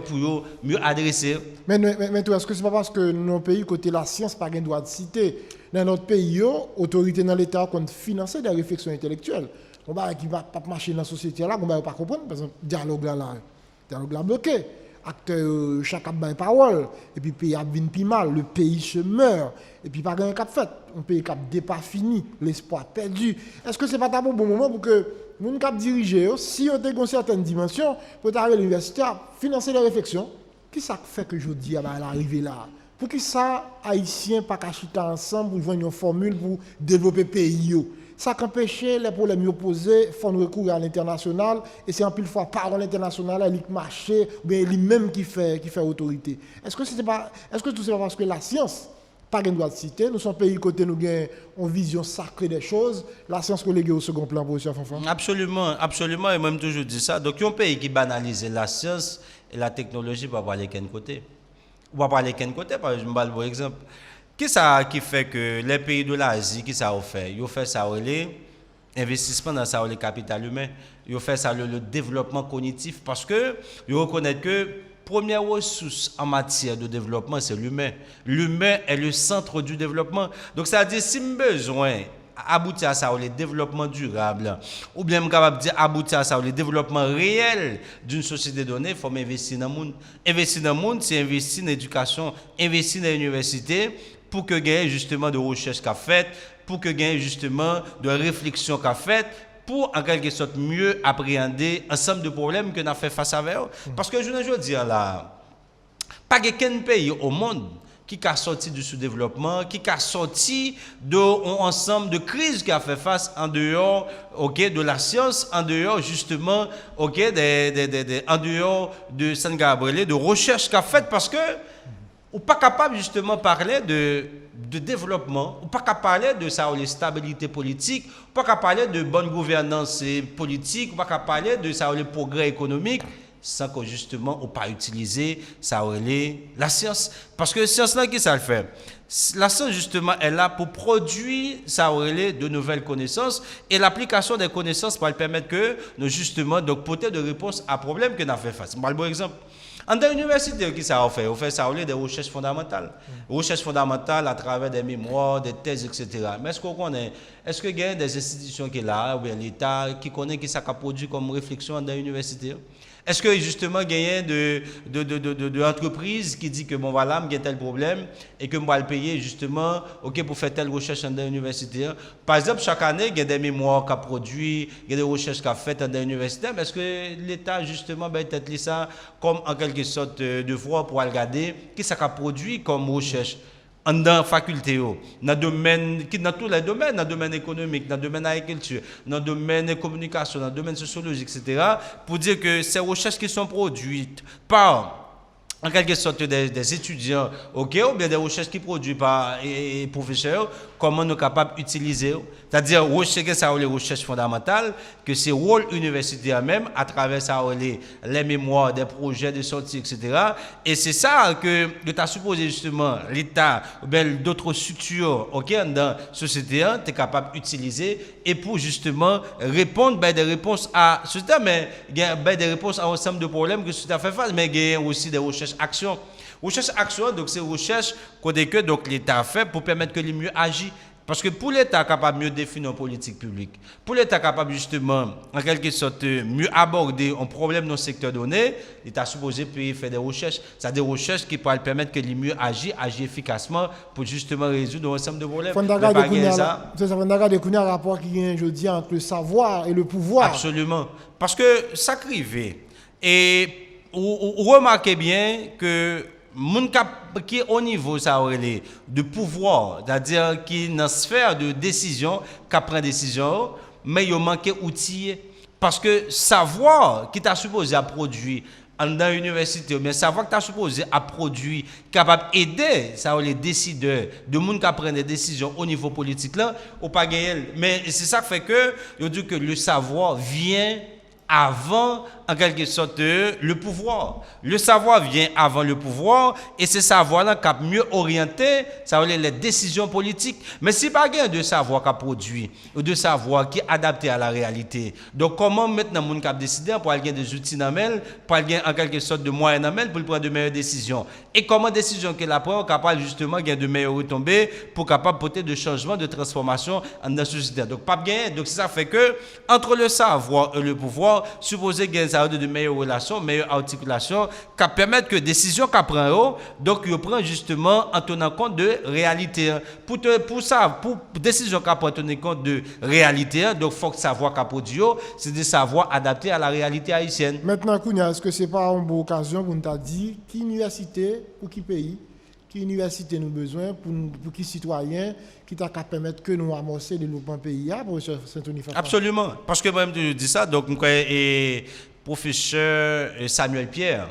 pour mieux adresser. Mais est-ce que ce n'est pas parce que dans nos pays, côté la science, pas de droit de citer. Dans notre pays, l'autorité dans l'État qui finance des réflexions intellectuelles. On va qui va pas marcher dans la société là, on va pas comprendre. Par exemple, dialogue là bloqué. Acteur chaque a parole. Et puis le pays a bien plus mal. Le pays se meurt. Et puis pas un cap fait. Un pays qui a pas fini. L'espoir perdu. Est-ce que ce n'est pas un bon moment pour que nous cap diriger, si on a une certaine dimension, pour arriver à l'université, financer les réflexions, qui ça fait que je dis à l'arrivée là? Pour qui ça, Haïtiens, pas qu'acheter ensemble pour voir une formule pour développer le pays? Ça qu'empêche les problèmes opposés, il faut recourir à l'international, et c'est en plus fois par l'international, il marche, ou bien lui-même qui fait autorité. Est-ce que tout c'est pas parce que la science, pas de droit de citer, nous sommes pays côté nous avons une vision sacrée des choses, la science reléguée au second plan pour M. Fanfan? Absolument, absolument, et même toujours dit ça. Donc, il y a un pays qui banalise la science et la technologie pour aller qu'un côté. On va parler qu'un côté, par exemple. Qu'est-ce qui fait que les pays de l'Asie, qui ça a fait? Ils ont fait ça l'investissement dans ça le capital humain. Ils ont fait ça le développement cognitif parce que ils reconnaissent que première ressource en matière de développement, c'est l'humain. L'humain est le centre du développement. Donc, ça veut dire si besoin aboutir à ça, le développement durable, ou bien capable de dire aboutir à ça, le développement réel d'une société donnée, il faut investir dans le monde. Investir dans le monde, c'est investir dans l'éducation, investir dans l'université, pour que gagne justement de recherche qu'a fait, pour que gagne justement de réflexion qu'a fait, pour en quelque sorte mieux appréhender ensemble de problèmes que nous avons fait face à eux. Parce que je veux dire là, pas qu'un pays au monde qui a sorti du sous-développement, qui a sorti d'un ensemble de crises qui a fait face en dehors de la science, en dehors justement en dehors de San Gabriel, de recherche qu'a fait parce que ou pas capable justement parler de développement, ou pas capable parler de ça, de stabilité politique, ou pas capable parler de bonne gouvernance politique, ou pas capable parler de ça, le progrès économique, sans que justement on pas utiliser ça la science. Parce que la science là, qui ça le fait? La science justement est là pour produire ça de nouvelles connaissances et l'application des connaissances va permettre que nous justement donc porter de réponses à problèmes que nous avons fait face. Bon exemple. En l'université, qui ça a fait? On fait ça des recherches fondamentales. Recherches fondamentales à travers des mémoires, des thèses, etc. Mais est-ce qu'on connaît? Est-ce qu'il y a des institutions qui sont là, ou bien l'État, qui connaît qui ça a produit comme réflexion dans l'université? Est-ce que justement il y a de entreprises qui disent que bon voilà, il y a tel problème et que je vais le payer justement pour faire telle recherche dans l'université? Par exemple, chaque année, il y a des mémoires qu'a produit, il y a des recherches qu'a faites dans l'université, mais est-ce que l'État justement peut-être ça comme en quelque sorte de voie pour regarder qui ça a produit comme recherche? dans la faculté, dans tous les domaines, dans le domaine économique, dans le domaine agriculture, dans le domaine de communication, dans le domaine sociologique, etc., pour dire que ces recherches qui sont produites par en quelque sorte des étudiants, ok, ou bien des recherches qui produisent par les professeurs, comment nous sommes capables d'utiliser. C'est-à-dire, les recherches fondamentales, que c'est le rôle universitaire même, à travers ça, les mémoires, des projets de sortie, etc. Et c'est ça que tu as supposé justement, l'État, ou bien d'autres structures, ok, dans la société, tu es capable d'utiliser, et pour justement répondre, ben, des réponses à ce système, mais ben, des réponses à un ensemble de problèmes que ce système fait face, mais il y a aussi des recherches action. Recherche action, donc c'est recherche que donc l'État fait pour permettre que les mieux agissent. Parce que pour l'État capable de mieux définir une politique publique, pour l'État capable justement, en quelque sorte, mieux aborder un problème dans le secteur donné, l'État supposé faire des recherches. C'est des recherches qui pourraient permettre que les mieux agissent efficacement pour justement résoudre un ensemble de problèmes. C'est ça, un rapport qui est, je dis, entre le savoir et le pouvoir. Absolument. Parce que ça crivait. Et vous remarquez bien que moun qui est au niveau ça de pouvoir, c'est-à-dire qui dans la sphère de décision, qui prend décision, mais il manque d'outils parce que savoir qui t'a supposé à produire dans l'université, mais savoir que tu as supposé à produire, capable d'aider les décideurs, de monde qui prennent des décisions au niveau politique là, ou pas gagner. Mais c'est ça qui fait que je dis que le savoir vient avant, en quelque sorte, le pouvoir. Le savoir vient avant le pouvoir et ce savoir-là qui a mieux orienté les décisions politiques. Mais si pas gain de savoir qui a produit ou de savoir qui est adapté à la réalité, donc comment maintenant mon cap décider pour aller des outils pour aller en quelque sorte de moyens pour prendre de meilleures décisions. Et comment décision qu'elle prend capable justement gagner de meilleures retombées pour capable porter de changements, de transformation dans la société. Donc pas gain. Donc ça fait que entre le savoir et le pouvoir, supposé gagner de meilleures relations, meilleure articulation, qui permettent que décision qu'on prend, donc il prend justement en tenant compte de réalité. Pour décision qu'on prend en tenant compte de réalité, donc il faut que savoir qu'on produit, c'est des savoirs adaptés à la réalité haïtienne. Maintenant, Kounia, est-ce que ce n'est pas une bonne occasion pour nous dire qui université, pour qui pays, qui université nous besoin, pour qui citoyen, qui t'a qu'à permettre que nous amorcer le développement pays, professeur Saint-Tony Fafa? Absolument. Parce que moi-même, je dis ça, donc, professeur Samuel Pierre,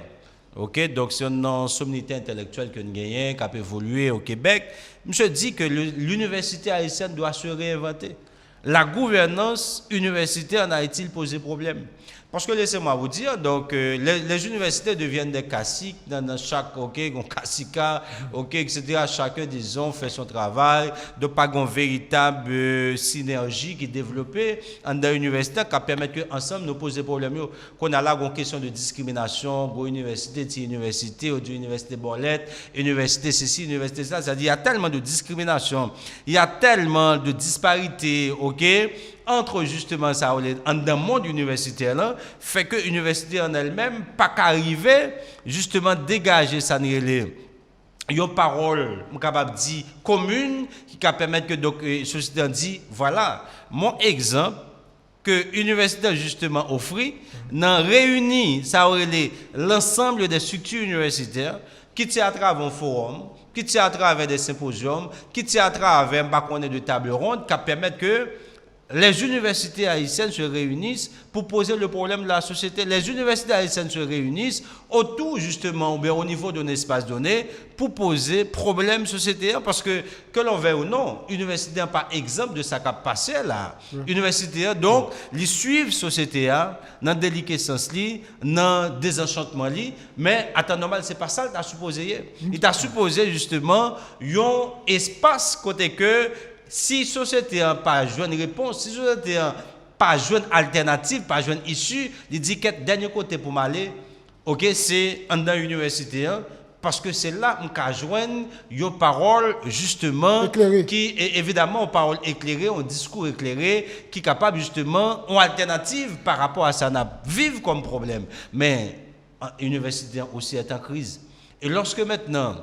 ok, donc c'est une sommité intellectuelle que nous gagnons, qui a évolué au Québec. Je dis que l'université haïtienne doit se réinventer. La gouvernance universitaire en Haïti pose problème. Parce que laissez-moi vous dire, donc les universités deviennent des caciques dans chaque, ok, un cacica, ok, etc. Chacun, disons, fait son travail, de pas une véritable synergie qui est développée dans l'université qui permet qu'ensemble nous poser des problèmes. Qu'on a là une question de discrimination, une université, une université Borlette, université ceci, université ça. C'est-à-dire qu'il y a tellement de discrimination, il y a tellement de disparités, ok, entre justement ça dans le monde universitaire là, fait que l'université en elle-même pas qu'arriver justement dégager ça une parole capable dire commune qui permettre que donc société dit voilà mon exemple que l'université justement offre dans réunit ça l'ensemble des structures universitaires qui tient à travers un forum, qui tient à travers des symposiums, qui tient à travers de tables rondes qui permettent que les universités haïtiennes se réunissent pour poser le problème de la société. Les universités haïtiennes se réunissent autour, justement, ou bien au niveau d'un espace donné, pour poser problème sociétaire. Parce que l'on veut ou non, l'université n'est pas exemple de ça qui a passé là. L'université, donc, ils suivent la société dans la déliquescence, dans le désenchantement, mais à temps normal, ce n'est pas ça qu'il a supposé. Il a supposé, justement, un espace côté que si la société n'a pas de réponse, si la société n'a pas de alternative, pas de issue, il dit que le dernier côté pour m'aller, ok, c'est dans l'université, parce que c'est là qu'on peut joindre une parole justement éclairée. Qui est évidemment une parole éclairée, un discours éclairé, qui est capable justement une alternative par rapport à ça, vivre comme problème. Mais l'université aussi est en crise. Et lorsque maintenant,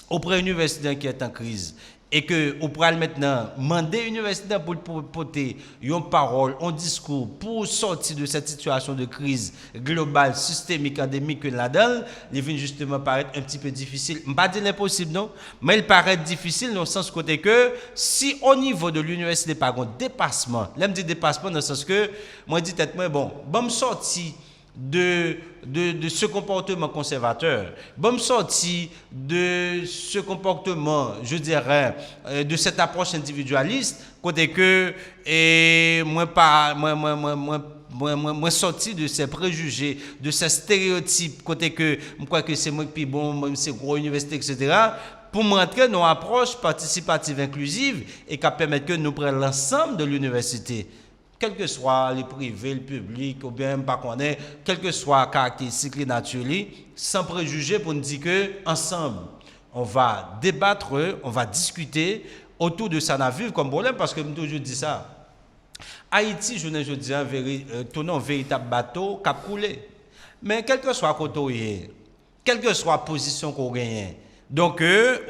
auprès d'une université qui est en crise, et que on pourra maintenant demander l'université pour porter une parole, un discours pour sortir de cette situation de crise globale, systémique, endémique que là-dedans, il vient justement paraître un petit peu difficile. Je ne vais pas dire l'impossible, non, mais il paraît difficile dans le sens côté que si au niveau de l'université, par contre, dépassement, là, je dis dépassement dans le sens que, moi, je dis peut-être, bon, me sortir de ce comportement conservateur, me sortir de ce comportement, je dirais, de cette approche individualiste, côté que, moi sorti de ces préjugés, de ces stéréotypes, côté que, je crois que c'est moi qui bon, même c'est gros université, etc., pour montrer nos approches participatives inclusives et qui permettent que nous prenions l'ensemble de l'université, quel que soit les privés, le public, ou bien pas qu'on est, quel que soit caractéristique les naturelles, sans préjugés pour nous dire que ensemble, on va débattre, on va discuter autour de ça, vivre comme problème, parce que je toujours dis ça. Haïti, je dis, tourne un véritable bateau qui a coulé. Mais quel que soit côté, quelle que soit la position qu'on gagne, donc,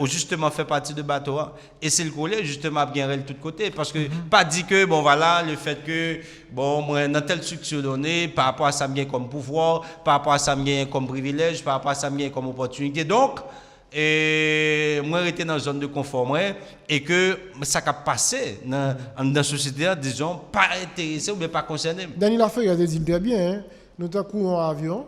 justement, fait partie de bateau. Et c'est le collet, justement, bien de tous côtés. Parce que, pas dit que, bon, voilà, le fait que, bon, moi, dans telle structure donnée, par rapport à ça, bien comme pouvoir, par rapport à ça, bien comme privilège, par rapport à ça, bien comme opportunité. Donc, moi, j'étais dans une zone de confort, et que ça a passé dans la société, disons, pas intéressé ou bien pas concerné. Daniel Lafay a dit très bien, hein? Nous avons un avion.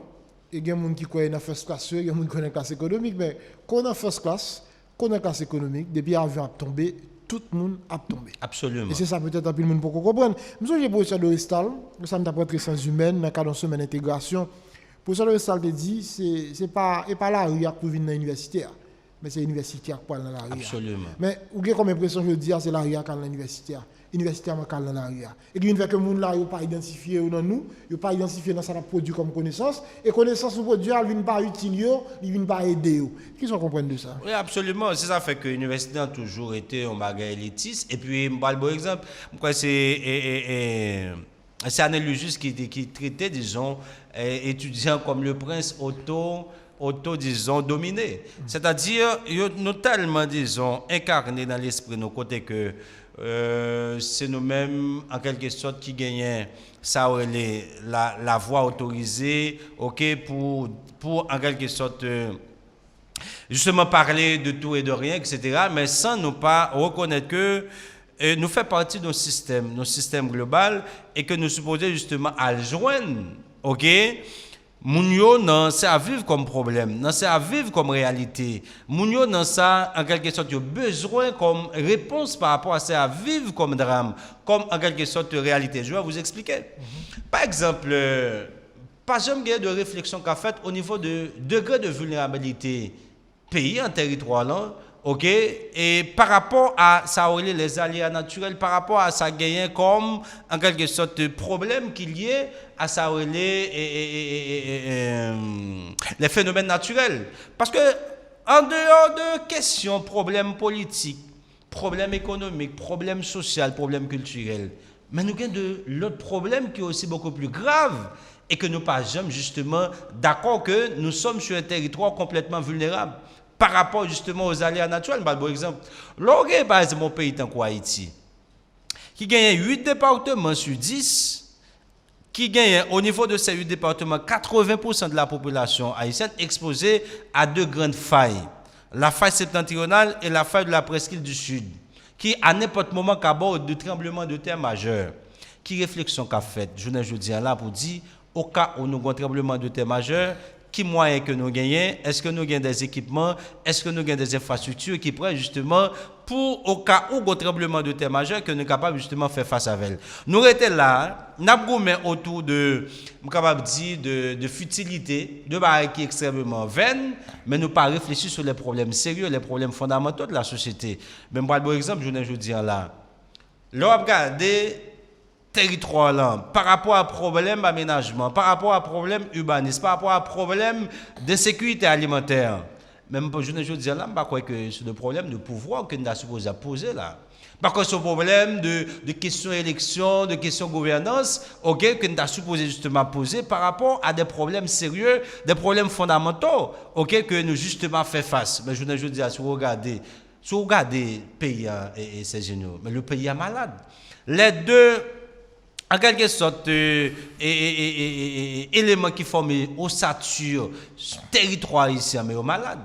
Il y a des gens qui croient dans first class, il y a des gens qui connaissent la classe économique, mais quand on a first class, quand on a classe économique, depuis l'avion a tombé, tout le monde a tombé. Absolument. Et c'est ça peut-être un peu le monde pour comprendre. Je suis professeur de Restal, ça m'a appris sciences humaines, dans le cadre de semaine d'intégration. Le professeur de Restal te dit, c'est pas la rue pour venir dans l'université, mais c'est l'université qui parle dans la rue. Absolument. Mais vous avez comme impression, je veux dire, c'est la rue qui parle dans l'université. L'université qui parle dans la rue. Et qui fait que les gens là, pas identifié dans nous, ils pas identifié dans ce qu'on a produit comme connaissance. Et connaissance ou produit, ils ne viennent pas utile, ils ne viennent pas aider. Qui sont comprendre de ça? Oui, absolument. C'est ça fait que l'université a toujours été un bagage élitiste. Et puis, je vais bon exemple. C'est Anne Lujus qui traitait, disons, étudiants comme le prince disons, dominé. C'est-à-dire, nous tellement, disons, incarnés dans l'esprit, nos côtés que c'est nous-mêmes, en quelque sorte, qui gagnons ça, la voie autorisée, pour en quelque sorte, justement parler de tout et de rien, etc., mais sans nous pas reconnaître que nous fait partie de nos systèmes global, et que nous supposons justement à le joindre, Mounio nan c'est à vivre comme problème, nan c'est à vivre comme réalité. Mounio nan ça en quelque sorte a besoin comme réponse par rapport à ça à vivre comme drame, comme en quelque sorte réalité. Je vais vous expliquer. Par exemple, pas jamais de réflexion qu'a faite au niveau de degré de vulnérabilité pays en territoire là. Et par rapport à ça, les aléas naturels, par rapport à ça, gagner comme en quelque sorte problème qu'il y ait à ça, les phénomènes naturels. Parce que en dehors de questions, problèmes politiques, problèmes économiques, problèmes sociaux, problèmes culturels, mais nous avons de l'autre problème qui est aussi beaucoup plus grave et que nous ne pas jamais justement d'accord que nous sommes sur un territoire complètement vulnérable. Par rapport justement aux aléas naturels, par exemple, l'orgue par exemple mon pays tant qu'Haïti, qui gagne 8 départements sur 10, qui gagne au niveau de ces 8 départements, 80% de la population haïtienne exposée à deux grandes failles. La faille septentrionale et la faille de la presqu'île du Sud, qui à n'importe moment qu'aborde de tremblements de terre majeurs. Qui réflexion qu'a faite, je dis là pour dire, au cas où nous avons un tremblement de terre majeur, qui moyen que nous gagnons, est-ce que nous gagnons des équipements, est-ce que nous gagnons des infrastructures qui pourraient justement, pour au cas où un tremblement de terre majeur, que nous sommes capables justement de faire face à elle. Nous étions là, nous avons autour de, capable de dire, de futilité, de barrières qui extrêmement vaines, mais nous pas réfléchir sur les problèmes sérieux, les problèmes fondamentaux de la société. Même par exemple, je vous dis là, là, regardez, territoire là, par rapport à problème d'aménagement, par rapport à problème urbanisme, par rapport à problème de sécurité alimentaire. Même pour je dis là, je crois que c'est le problème de pouvoir que nous sommes supposés poser là. Parce que ce problème de questions élection, de questions gouvernance, que nous sommes supposés justement poser par rapport à des problèmes sérieux, des problèmes fondamentaux, que nous justement fait face. Mais je dis à si vous regardez, Si vous regardez le pays et c'est génial, mais le pays est malade. Les deux, en quelque sorte, éléments qui forment ossature, territoire ici, mais malade.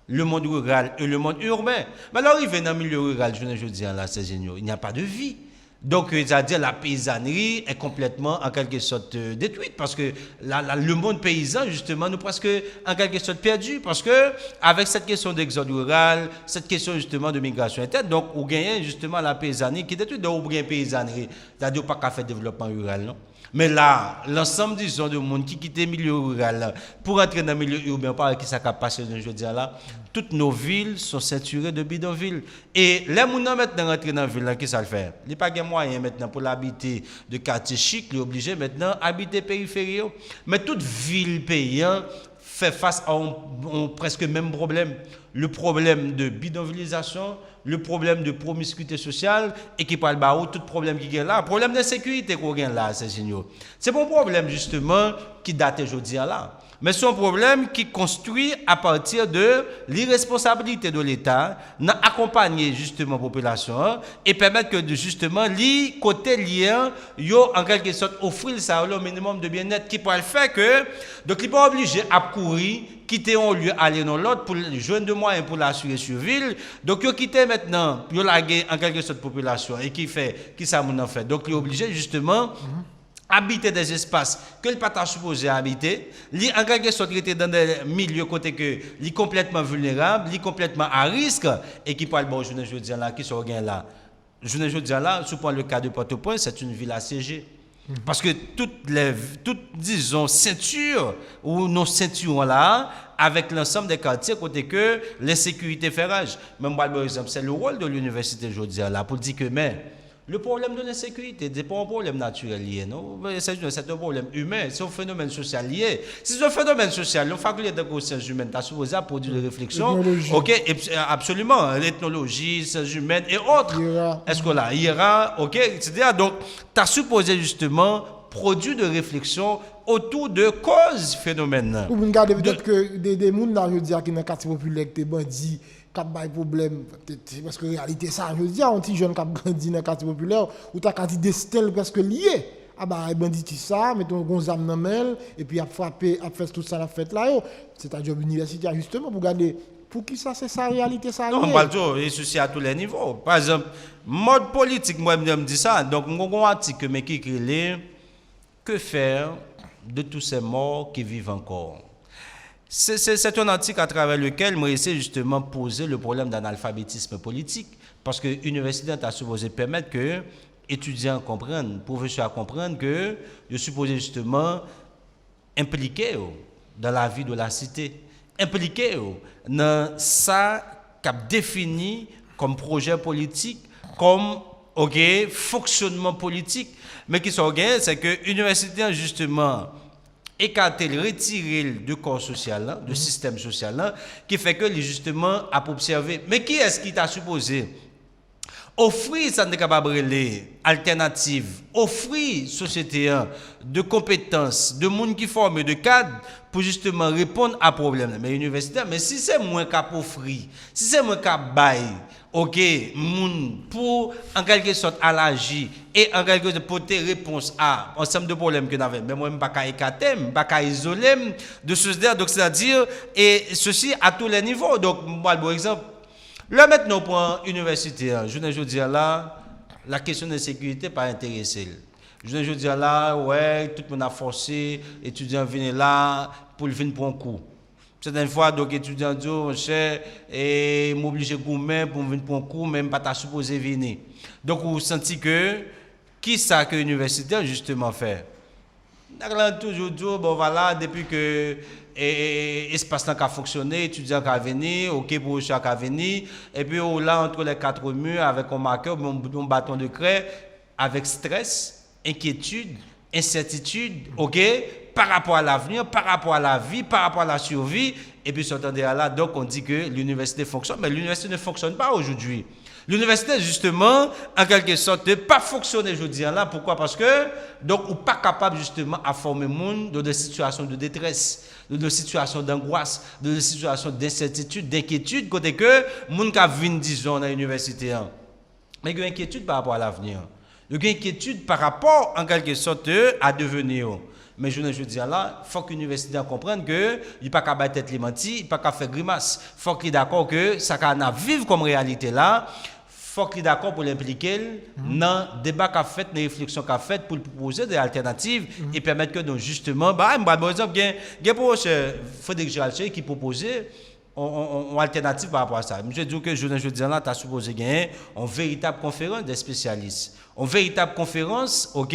Le monde rural et le monde urbain. Mais alors, il vient dans le milieu rural, je dis là, c'est génial, il n'y a pas de vie. Donc, c'est-à-dire la paysannerie est complètement, en quelque sorte, détruite parce que le monde paysan, justement, nous presque, en quelque sorte, perdu parce que, avec cette question d'exode rural, cette question, justement, de migration interne, donc, on gagne, justement, la paysannerie qui est détruite, donc, on gagne paysannerie. C'est-à-dire, pas qu'à faire développement rural, non? Mais là, l'ensemble, disons, de monde qui quitte le milieu rural pour entrer dans le milieu urbain, par qui ça a passé, je veux dire là, toutes nos villes sont ceinturées de bidonvilles. Et les gens maintenant rentrer dans la ville, qui ça le fait? Il n'y a pas de moyen maintenant pour l'habiter de quartier chic, il est obligé maintenant d'habiter périphérie. Mais toute ville payante fait face à un presque même problème. Le problème de bidonvillisation, le problème de promiscuité sociale et qui parle de tout problème qui est là, le problème de sécurité qu'on a là, c'est génial. C'est un problème justement qui date aujourd'hui là. Mais c'est un problème qui construit à partir de l'irresponsabilité de l'État d'accompagner justement la population et permettre que justement les côtés liés, en quelque sorte offrir ça au minimum de bien-être qui peut le faire que donc il n'est pas obligé à courir quitter un lieu aller dans l'autre pour joindre de moyens pour l'assurer sur ville. Donc il quitter maintenant pour laguer en quelque sorte population et qui ça mon en fait. Donc il est obligé justement habiter des espaces que le pas supposé habiter, li en quelque sorte était dans des milieux côté que li complètement vulnérable, li complètement à risque et qui parle bon je dis là qui sont gain là. Je dis là, sous le cas de Port-au-Prince, c'est une ville assiégée. Parce que toutes disons ceintures ou nos ceintures là avec l'ensemble des quartiers côté que l'insécurité fait rage. Même par exemple, c'est le rôle de l'université je dis là pour dire que mais le problème de l'insécurité, ce n'est pas un problème naturel lié, non? C'est un problème humain, c'est un phénomène social lié. Si c'est un phénomène social, la faculté de conscience humaine est supposée à produire des réflexions. Ok, absolument, l'ethnologie, sciences humaines et autres. Est-ce que là, IRA, ok, etc. Donc, tu as supposé justement produire de réflexions autour de causes phénomènes. Vous regardez peut-être que des gens là, je dis, qui dans le quartier populaire, des bandits, cap bay problème parce que réalité ça je dis un petit jeune cap grandi dans quartier populaire ou ta quantité destin presque lié ah bah bandit ça mettons gonzam dans main et puis a frapper a fait tout ça la fête là c'est un job universitaire justement pour garder pour qui ça c'est ça réalité ça non pas tout et ceci à tous les niveaux par exemple mode politique moi me dit ça donc mon article mais qui écrit que faire de tous ces morts qui vivent encore. C'est un article à travers lequel moi essaie justement poser le problème d'analphabétisme politique parce que l'université a supposé permettre que étudiants comprennent, professeurs comprennent que je supposé justement impliquer dans la vie de la cité, impliquer dans ça qu'a défini comme projet politique, comme fonctionnement politique, mais qui sont gagnés, c'est que l'université justement écarter, retirer du corps social, du système social, qui fait que justement à observer. Mais qui est-ce qui t'a supposé offrir ça n'est capable les alternatives, offrir société de compétences, de monde qui forme de cadres pour justement répondre à problème. Mais universitaire, mais si c'est moins qu'à offrir, si c'est moins qu'à bail, ok, moun pour en quelque sorte allergie et en quelque sorte porter réponse à un ensemble de problèmes que nous avons. Mais moi, je ne peux pas écarter, je ne peux pas isoler de ceci. Donc, c'est-à-dire, et ceci à tous les niveaux. Donc, moi, par exemple, là maintenant, pour l'université, je veux dire là, la question de sécurité n'est pas intéressée. Je veux dire là, ouais, tout le monde a forcé, étudiants viennent là pour venir pour un cours. Certaines fois, donc, étudiants disent, mon cher, et m'obliger gourmet pour venir pour un cours, même pas ta supposé venir. Donc, vous sentez que, qui ça que l'université justement fait? D'accord, toujours dit, bon voilà, depuis que l'espace n'a qu'à fonctionner, étudiants qu'à venir, ok, pour chaque à venir, et puis là, entre les quatre murs, avec un marqueur, un bâton de craie, avec stress, inquiétude, incertitude, ok, par rapport à l'avenir, par rapport à la vie, par rapport à la survie, et puis s'entendez là, donc on dit que l'université fonctionne, mais l'université ne fonctionne pas aujourd'hui. L'université, justement, en quelque sorte, ne pas fonctionner, je dis là. Pourquoi? Parce que, donc, on n'est pas capable, justement, à former le monde dans des situations de détresse, dans des situations d'angoisse, dans des situations d'incertitude, d'inquiétude, côté que, le monde qui a 10 ans dans l'université, mais il y a une inquiétude par rapport à l'avenir. Il y a une inquiétude par rapport, en quelque sorte, à devenir. Mais je dis là, il faut que l'université comprenne que il n'est pas qu'à battre tête les mentis, il n'est pas qu'à faire grimace. Il faut qu'il est d'accord que ça qu'on vivre comme réalité là, il faut qu'il est d'accord pour l'impliquer dans le débat qu'a fait, dans les réflexions qu'a fait pour proposer des alternatives et permettre que donc justement, par exemple, il y a pour Frédéric Giralché qui proposait une alternative par rapport à ça. Je dis que je dis là, tu as supposé gagner une véritable conférence des spécialistes. Une véritable conférence, ok,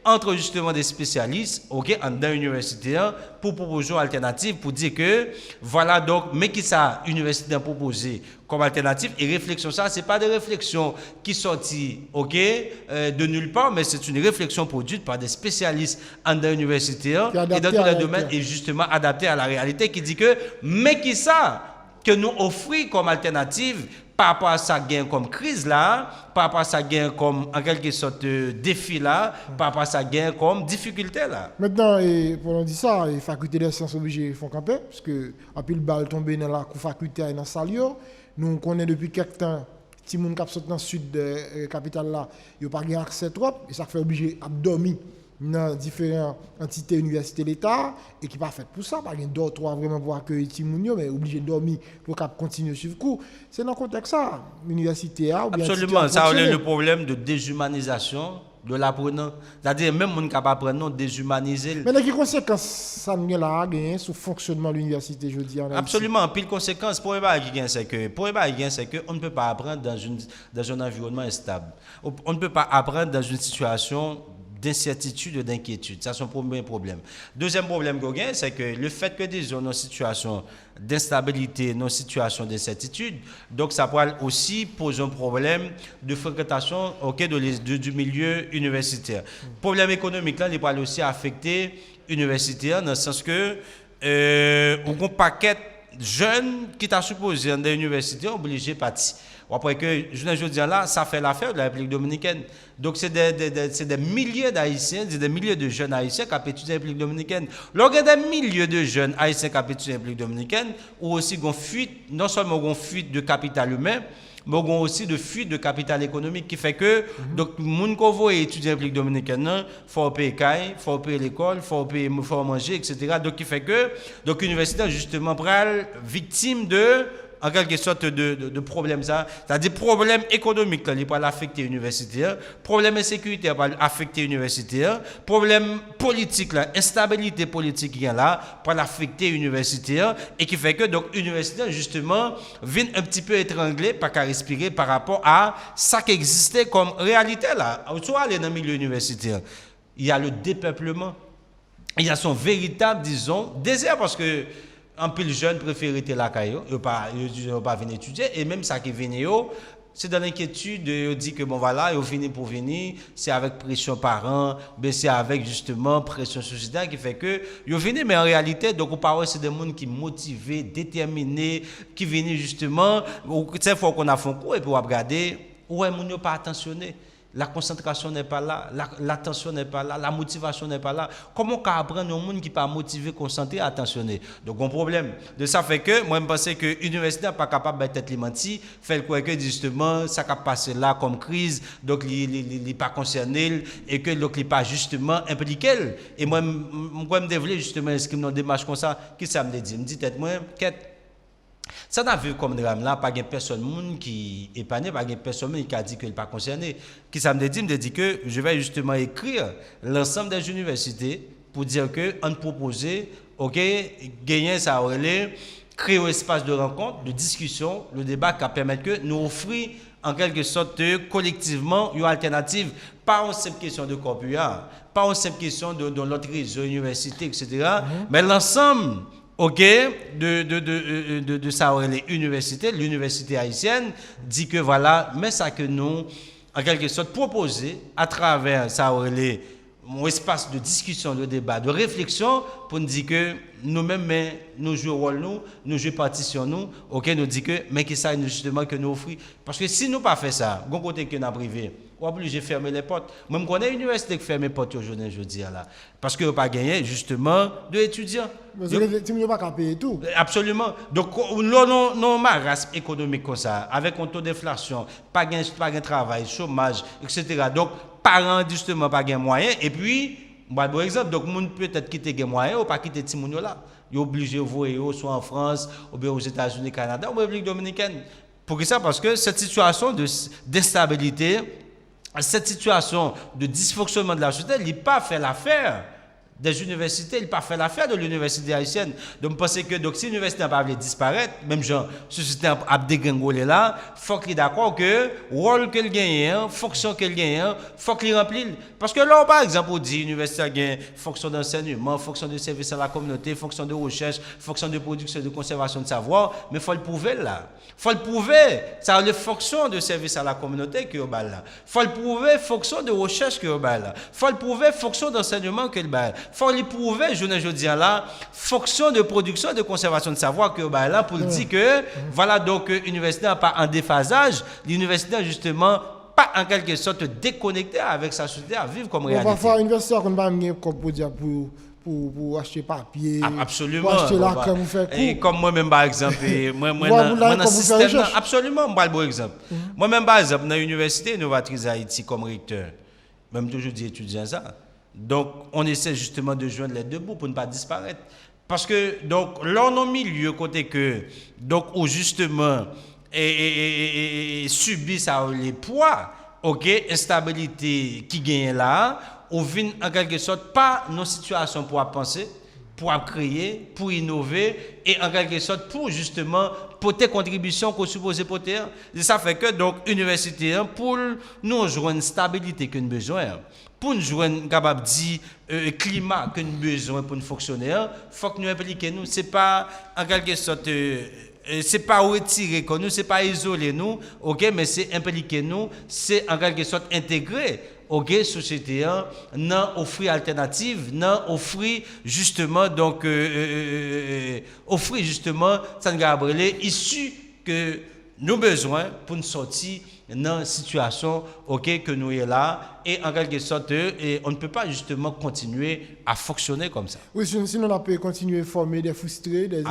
entre justement des spécialistes, ok, dans l'université, pour proposer une alternative, pour dire que, voilà donc, mais qui ça, l'université a proposé comme alternative, et réflexion, ça, c'est pas des réflexions qui sortent, ok, de nulle part, mais c'est une réflexion produite par des spécialistes dans l'université, et dans tous les domaines, et justement adaptée à la réalité, qui dit que, mais qui ça, que nous offrons comme alternative, par rapport à ça gain comme crise là, par rapport à ça gain comme en quelque sorte défi là, par rapport à ça gain comme difficulté là. Maintenant, pour on dit ça, les facultés des sciences obligées font camper, parce que après le bal tombé dans la faculté et dans la salle, nous connaissons depuis quelques temps, si moun k'ap sorti dans le sud de la capitale là, il n'y a pas accès trop, et ça fait obligé à dormir dans différentes entités universités d'État et qui pas fait pour ça, pas d'autres trois vraiment pour accueillir Timounio, mais obligé de dormir pour continuer sur le cours. C'est dans le contexte ça, l'université a ou bien absolument, ça a le problème de déshumanisation de l'apprenant. C'est-à-dire même les gens qui apprennent déshumanisé. Mais quelles conséquences ça a sur le fonctionnement de l'université, je dis absolument, pile conséquence pour c'est que on ne peut pas apprendre dans un environnement instable. On ne peut pas apprendre dans une situation d'incertitude et d'inquiétude. Ça, c'est un premier problème. Deuxième problème qu'on a, c'est que le fait que disons nos situations d'instabilité, nos situations d'incertitude, donc ça pourrait aussi poser un problème de fréquentation du milieu universitaire. Problème économique, là, il pourrait aussi affecter l'universitaire dans le sens que on a un paquet de jeunes qui t'a supposé dans l'université obligés de partir. Après que, je dis là, ça fait l'affaire de la République dominicaine. Donc, c'est des milliers d'Haïtiens, des milliers de jeunes Haïtiens qui ont étudié en République dominicaine. Lorsqu'il y a des milliers de jeunes Haïtiens qui ont étudié en République dominicaine, ou aussi une fuite, non seulement une fuite de capital humain, mais aussi de fuite de capital économique qui fait que, donc, les gens qui vont étudier en République dominicaine, il faut payer caille, il faut payer l'école, il faut manger, etc. Donc, qui fait que, donc, l'université, justement, est victime de en quelque sorte de problème ça, c'est-à-dire problème économique là, il va affecter l'université, problème insécurité va affecter l'université, problème politique là, instabilité politique qui est là, va affecter l'université et qui fait que donc l'université justement vient un petit peu étranglée, pas qu'à respirer par rapport à ça qui existait comme réalité là. Soit aller dans le milieu universitaire, il y a le dépeuplement, il y a son véritable disons désert parce que un peu les jeunes préfèrent être là, ils ne vont pas venir étudier. Et même ça qui vient, c'est dans l'inquiétude, ils disent que bon voilà, ils viennent pour venir, c'est avec pression parents, mais c'est avec justement pression sociétale qui fait que ils viennent, mais en réalité, donc on parle c'est des gens qui sont motivés, déterminés, qui viennent justement, cette fois qu'on a fait un cours et puis on va regarder, où est-ce qu'ils n'ont pas attentionné. La concentration n'est pas là, l'attention n'est pas là, la motivation n'est pas là. Comment on apprendre un monde qui n'est pas motivé, concentré, attentionné? Donc, un problème. De ça fait que, moi, je pense que l'université n'est pas capable d'être menti, fait quoi que justement, ça a passé là comme crise, donc il n'est pas concerné et que donc il n'est pas justement impliqué. Et moi, je développer justement inscrire dans des démarches comme ça, qui ça me dit? Me dit, peut-être moi, ça n'a vu comme drame là, pas de personne qui est épané, pas de personne qui a dit qu'il n'est pas concerné. Qui ça me dit que je vais justement écrire l'ensemble des universités pour dire qu'on proposait, ok, gagner ça, créer un espace de rencontre, de discussion, le débat qui permet que nous offrir en quelque sorte collectivement une alternative, pas une simple question de corpus, pas une simple question de l'autre réseau, université, etc., mais l'ensemble. Ok, de ça, l'université haïtienne dit que voilà, mais ça que nous, en quelque sorte, proposer à travers ça, un espace de discussion, de débat, de réflexion pour nous dire que nous-mêmes, nous jouons rôle, nous jouons partition, nous dit que, mais que ça, justement, que nous offrons. Parce que si nous pas fait ça, bon côté que nous avons privé, on est obligé de fermer les portes. Moi, je connais l'université qui ferme les portes aujourd'hui, je dis là. Parce que nous pas gagné, justement, d'étudiants. Mais tu n'as pas qu'à payer tout. Absolument. Donc, nos marasmes économiques comme ça, avec un taux d'inflation, pas de travail, chômage, etc. Donc, parents, justement, pas de moyens. Et puis, par exemple, donc, moun peut-être quitter les moyens ou pas quitter les moyens là. Ils sont obligés de voyer soit en France, ou bien aux États-Unis, Canada, ou en République dominicaine. Pour ça, parce que cette situation d'instabilité, cette situation de dysfonctionnement de la société, il n'a pas fait l'affaire des universités, il n'a pas fait l'affaire de l'université haïtienne. Donc, je pense que donc, si l'université n'a pas voulu disparaître, même genre, la société a dégringolé là, il faut qu'il soit d'accord que le rôle qu'elle gagne, fonction qu'elle gagne, il faut qu'il remplisse. Parce que là, par exemple, on dit l'université a une fonction d'enseignement, fonction de service à la communauté, fonction de recherche, fonction de production, de conservation de savoir, mais il faut le prouver là. Il faut le prouver. Ça a les fonctions de service à la communauté que là. Il faut le prouver, fonction de recherche que là. Il faut le prouver, fonction d'enseignement que là. Il faut le prouver, je dis là, fonction de production et de conservation de savoir que là, pour dire que, voilà, donc, l'université n'a pas un déphasage, l'université n'a justement pas en quelque sorte déconnectée avec sa société à vivre comme réalité. Parfois, l'université n'a pas de pour acheter papier, absolument, pour acheter la crème, faire cours. Et comme moi-même, par exemple, moi dans le système, absolument, je bon exemple. Moi-même, par exemple, dans l'université innovatrice Haïti comme recteur, même toujours dit étudiant ça. Donc, on essaie justement de joindre les deux bouts pour ne pas disparaître. Parce que, donc, là, on a mis lieu côté que, donc, où justement, subit ça les poids, ok, instabilité qui gagne là, on vient en quelque sorte pas nos situations pour penser, pour créer, pour innover et en quelque sorte pour justement porter contribution qu'on suppose porter. Et ça fait que donc université pour nous jouer une stabilité que nous besoin, pour nous jouer capable dire climat que nous besoin pour nous fonctionner, faut que nous impliquer nous, c'est pas en quelque sorte c'est pas retirer nous, c'est pas isoler nous, OK, mais c'est impliquer nous, c'est en quelque sorte intégrer OK société non offrir alternative, non offrir justement donc offrir justement ça nous issu que nous besoin pour nous sortir dans une situation OK que nous est là et en quelque sorte et on ne peut pas justement continuer à fonctionner comme ça. Oui, sinon on peut continuer à former des frustrés, des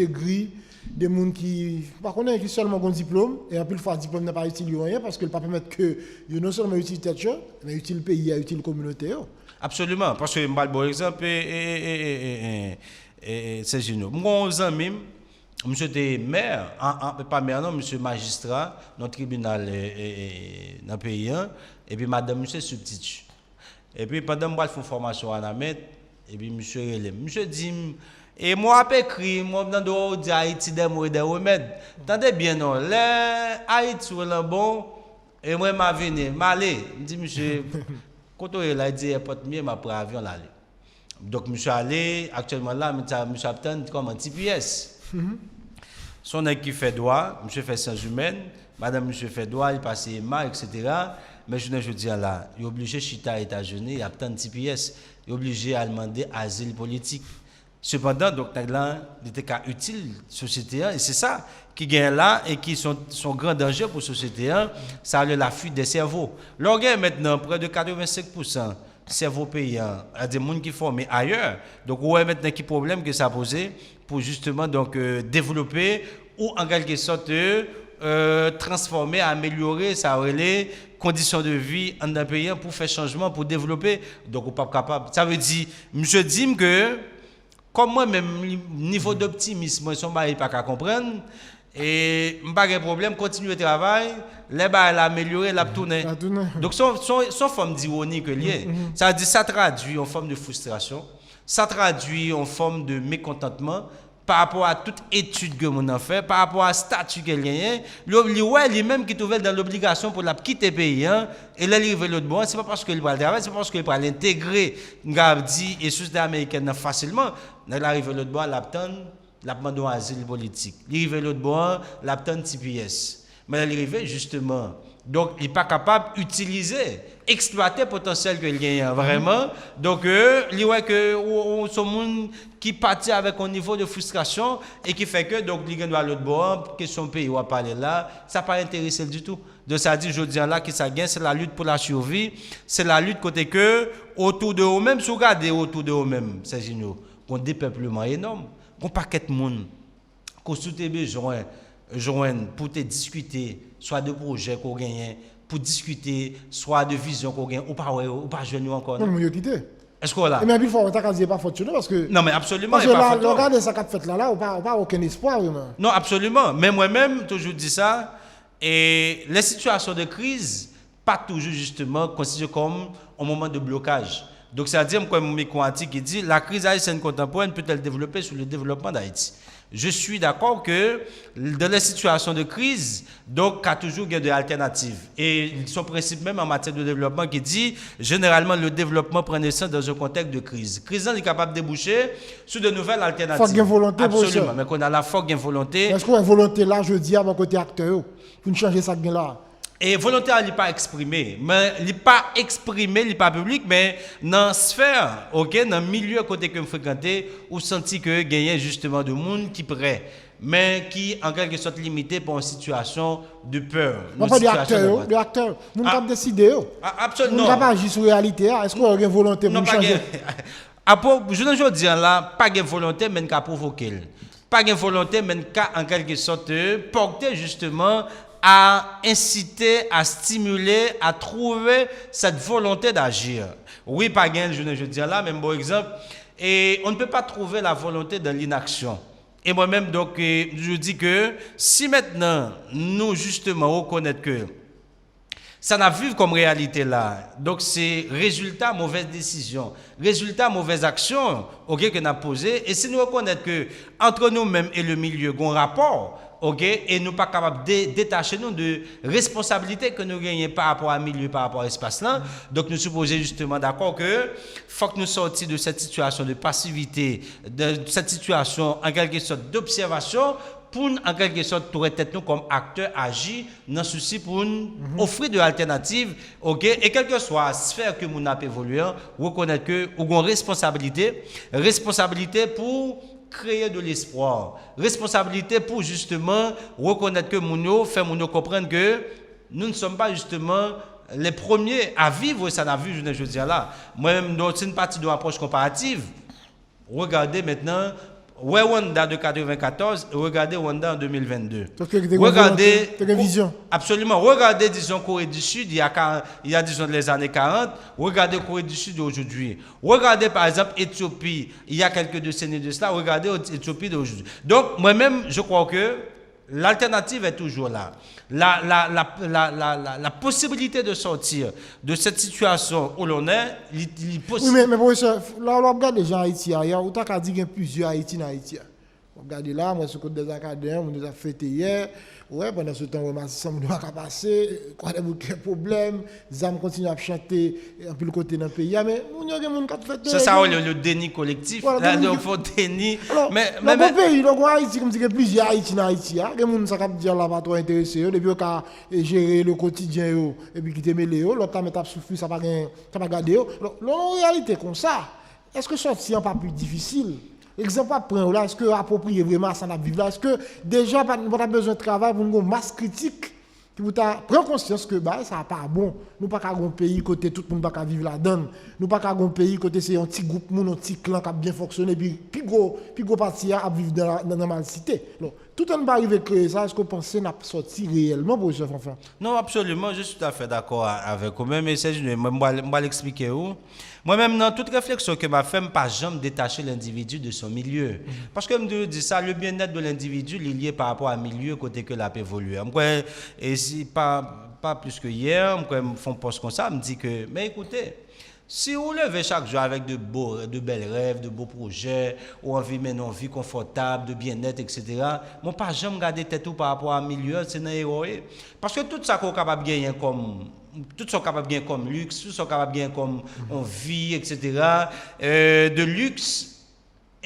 aigris, des gens qui par contre qui seulement un diplôme et en plus fois diplôme n'a pas utile rien parce que le pas permettre que non seulement utile tête mais utile pays utile communauté. Absolument parce que par exemple c'est génial. Mon ami monsieur était maire pas maire non monsieur magistrat dans le tribunal dans le pays et puis madame monsieur substitut. Et puis pendant moi font formation à la mettre et puis monsieur relève. Monsieur dit et moi j'ai écrit moi dans de Haïti des mots des remèdes. Attendez bien non, les Haïti sur le bon et moi m'a venu m'aller, me dit monsieur quand on est là il dit porte mieux m'a pris avion là. Donc monsieur allé actuellement là monsieur obtient comme un TPS. Son équipe qui fait droit, monsieur fait sciences humaines, madame monsieur fait droit, il passe EMA, etc. Mais je dis là, il est obligé de chita aux États-Unis, il a obtenu TPS, il est obligé de demander asile politique. Cependant, donc là, il était utile société et c'est ça qui gagne là et qui sont grand danger pour la société, ça a la fuite des cerveaux. L'on gagne maintenant près de 85% cerveau payant à des gens qui forment ailleurs. Donc ouais maintenant qui problème que ça pose pour justement donc développer ou en quelque sorte transformer, améliorer ça les conditions de vie en un pays pour faire changement, pour développer. Donc on pas capable. Ça veut dire monsieur dit que comme moi même niveau d'optimisme ils sont pas comprendre et pas de problème continuer le travail les ba l'améliorer la tourner. Donc son forme d'ironie que lié. Ça dit ça traduit en forme de frustration, ça traduit en forme de mécontentement par rapport à toute étude que mon a fait, par rapport à statut qu'elle gagne, lui-même qui trouvait dans l'obligation pour la quitter le pays, et là, il arrive l'autre bon, c'est pas parce qu'il va le travail, c'est parce qu'il va l'intégrer, dit, et société américaine facilement, il arrive l'autre bon, la demande un asile politique. Il arrive l'autre bon, la TPS. Mais il arrive justement. Donc, il n'est pas capable d'utiliser, exploiter le potentiel qu'il gagne vraiment. Donc, il voit que son monde qui partit avec un niveau de frustration et qui fait que, donc, il doit l'autre bord, que son pays va parler là, ça n'a pas intéressé du tout. Donc, ça dit, je dis là, que ça gagne, c'est la lutte pour la survie, c'est la lutte côté que, autour de eux-mêmes, si vous regardez autour de eux-mêmes, c'est génial, qu'on dépeuplement énorme, qu'on paquet de monde, qu'on soutient besoin. Joindre pour te discuter soit de projets qu'on gagne pour discuter soit de vision qu'on gagne ou pas jeune encore non mais quitté est-ce qu'on là mais il faut pas fortuné parce que non mais absolument parce que là regardez ça qu'a fait là on pas aucun espoir vraiment. Non absolument mais moi-même toujours dit ça et les situations de crise pas toujours justement considérées comme un moment de blocage. Donc c'est-à-dire comme Miko Anti qui dit la crise haïtienne contemporaine peut-elle développer sur le développement d'Haïti. Je suis d'accord que dans les situations de crise, donc, il y a toujours des alternatives. Et son principe même en matière de développement qui dit, généralement, le développement prend naissance dans un contexte de crise. Crise est capable de déboucher sur de nouvelles alternatives. Il faut qu'il y ait volonté pour ça. Absolument, mais qu'on a la force, il y a volonté. Est-ce qu'on a une volonté là, je dis, à mon côté acteur, pour changer ça là? Et volonté, elle n'est pas exprimée. Mais elle n'est pas exprimée, elle n'est pas publique, mais dans la sphère, okay, dans le milieu côté que je fréquentais, où senti que gagner justement de monde qui prêt, mais qui en quelque sorte limité pour une situation de peur. On parle de acteurs. Nous ne pouvons pas décider. Absolument. Nous ne pouvons pas agir sur la réalité. Est-ce qu'on a une volonté pour changer? Je ne dis là, pas de volonté, mais qu'à provoquer. Pas de volonté, mais qu'à en quelque sorte porter justement à inciter, à stimuler, à trouver cette volonté d'agir. Oui, pas gain, je dis là, même bon exemple. Et on ne peut pas trouver la volonté dans l'inaction. Et moi-même, donc, je dis que si maintenant, nous, justement, reconnaître que ça n'a vu comme réalité là. Donc, c'est résultat, mauvaise décision. Résultat, mauvaise action, ok, qu'on a posé. Et si nous reconnaissons que entre nous-mêmes et le milieu, il y a un rapport, ok, et nous pas capables de détacher nous de responsabilités que nous gagnons par rapport à milieu, par rapport à l'espace là. Donc nous supposons justement d'accord que faut que nous sortions de cette situation de passivité, de cette situation en quelque sorte d'observation pour en quelque sorte pour être nous comme acteurs agir dans souci pour offrir de alternatives, ok, et quelle que soit la sphère que nous avons évolué, reconnaître que nous avons responsabilité pour créer de l'espoir, responsabilité pour justement reconnaître que nous fait nous comprendre que nous ne sommes pas justement les premiers à vivre ça n'a vu je dis là. Moi-même dans une partie de l'approche comparative. Regardez maintenant Rwanda de 94 et regardez Rwanda en 2022. Regardez vision. Absolument. Regardez disons Corée du Sud il y a disons les années 40, regardez Corée du Sud aujourd'hui. Regardez par exemple Éthiopie, il y a quelques décennies de cela, regardez Éthiopie d'aujourd'hui. Donc moi-même je crois que l'alternative est toujours là. La possibilité de sortir de cette situation où l'on est, possible. Oui, mais professeur, là, on regarde les gens haïtiens, il y a dit qu'il y a plusieurs Haïtiens en Haïti. Regardez là, moi, je suis des académiens, on nous a fêté hier. Ouais, pendant ce temps, on a passé, quoi, il y a des problèmes, les âmes continuent à chanter un peu le côté d'un pays. Mais on a des gens qui ont fait. C'est ça, le déni collectif. Là, il faut déni. Mais dans le pays, donc, en Haïti, comme si il y a plusieurs Haïtiens en Haïti, il y a des gens qui disent là, pas trop intéressé, depuis qu'ils ont géré le quotidien, et puis qu'ils ont mêlé, l'autre temps, ils souffert, ça n'a pas gardé. En réalité, comme ça, est-ce que sortir n'est pas plus difficile? Exemple à prendre là, est-ce que approprier vraiment ça n'a vivre là? Est-ce que déjà on a besoin de travail pour une masse critique qui vous prendre conscience que bah ça n'est pas bon. Nous pas qu'à un pays côté tout le monde pas vivre là-dedans. Nous pas qu'à un pays côté c'est un petit groupe, un petit clan qui a bien fonctionné puis gros parti à vivre dans la normalité. Tout le monde va arriver à créer ça, est-ce que vous pensez n'a sorti réellement pour ce enfant? Non, absolument, je suis tout à fait d'accord avec vous. Mais c'est je vais l'expliquer où. Moi-même, dans toute réflexion que je fais, je ne pas jamais détacher l'individu de son milieu. Parce que je dis ça, le bien-être de l'individu est lié par rapport à milieu côté que l'a évolué. Et si pas plus que hier, je fais un poste comme ça, je me dis que, mais écoutez, si vous levez chaque jour avec de belles rêves, de beaux projets, ou envie maintenant vie confortable, de bien-être, etc., je ne pas jamais garder tête par rapport à milieu, c'est un héros. Parce que tout ça qu'on est capable de gagner comme tout sont capables de gagner comme luxe, tout sont capables de gagner comme vie, etc. De luxe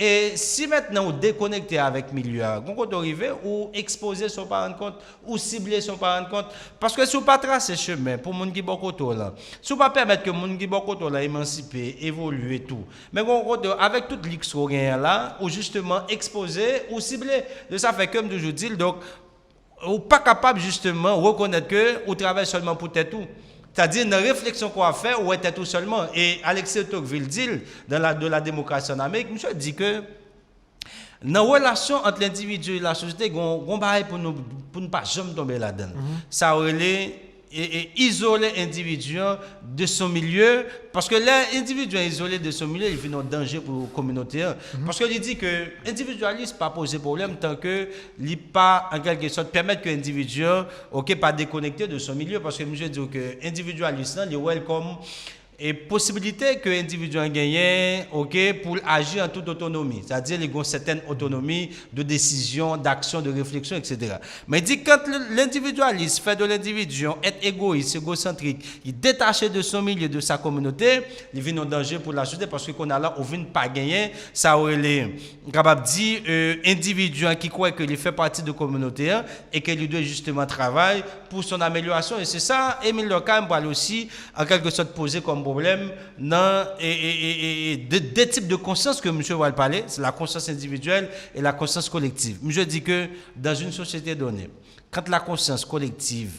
Et si maintenant on déconnecté avec le milieu, on peut arriver ou exposer son pas rendre compte, ou cibler son pas rendre compte. Parce que si on pas tracer chemin pour les gens qui sont là, si on pas permettre que les gens qui sont là émanciper, évoluer tout, mais avec toute l'X là, ou justement exposer ou cibler. De ça fait comme toujours dit, donc, ou pas capable justement de reconnaître que on travaille seulement pour tête tout. C'est-à-dire une réflexion qu'on a fait ou était tout seulement. Et Alexis Tocqueville dit dans de la démocratie en Amérique, monsieur dit que dans la relation entre l'individu et la société, on va pour ne pas jamais tomber là-dedans. Ça aurait isoler l'individu de son milieu, parce que l'individu isolé de son milieu, il fait un danger pour la communauté. Parce qu'il dit que l'individualisme n'a pas posé problème tant que il pas en quelque sorte permettre que l'individu pas déconnecté de son milieu, parce que je dis que l'individualisme, il est welcome et possibilité que l'individu a gagné pour agir en toute autonomie, c'est-à-dire qu'il a une certaine autonomie de décision, d'action, de réflexion, etc. Mais il dit que quand l'individualisme fait de l'individu être égoïste, égocentrique, il est détaché de son milieu, de sa communauté, il vient en danger pour la société parce qu'on a là, on ne vient pas gagner, ça aurait les capable de dire individu qui croit qu'il fait partie de la communauté et qu'il doit justement travailler pour son amélioration. Et c'est ça, Émile Durkheim parle aussi en quelque sorte poser comme problème dans deux types de conscience que M. va parler, c'est la conscience individuelle et la conscience collective. Je dis que dans une société donnée, quand la conscience collective,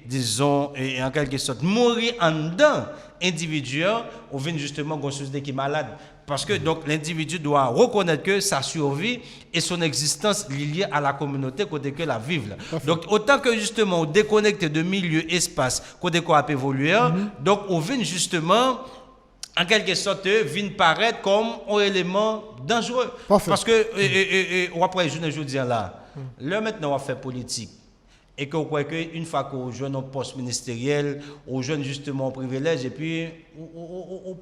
disons, en quelque sorte, mourir en dedans individuel, on vient justement d'une société qui est malade. Parce que donc l'individu doit reconnaître que sa survie et son existence liée à la communauté côté que la vivre. Donc autant que justement on déconnecte de milieu, espace, côté qu'on a évolué, donc on vient justement en quelque sorte vient paraître comme un élément dangereux. Parce que après je dis là, là maintenant on va faire politique. Et que vous croyez qu'une fois qu'on joue un poste ministériel, on joue justement un privilège, et puis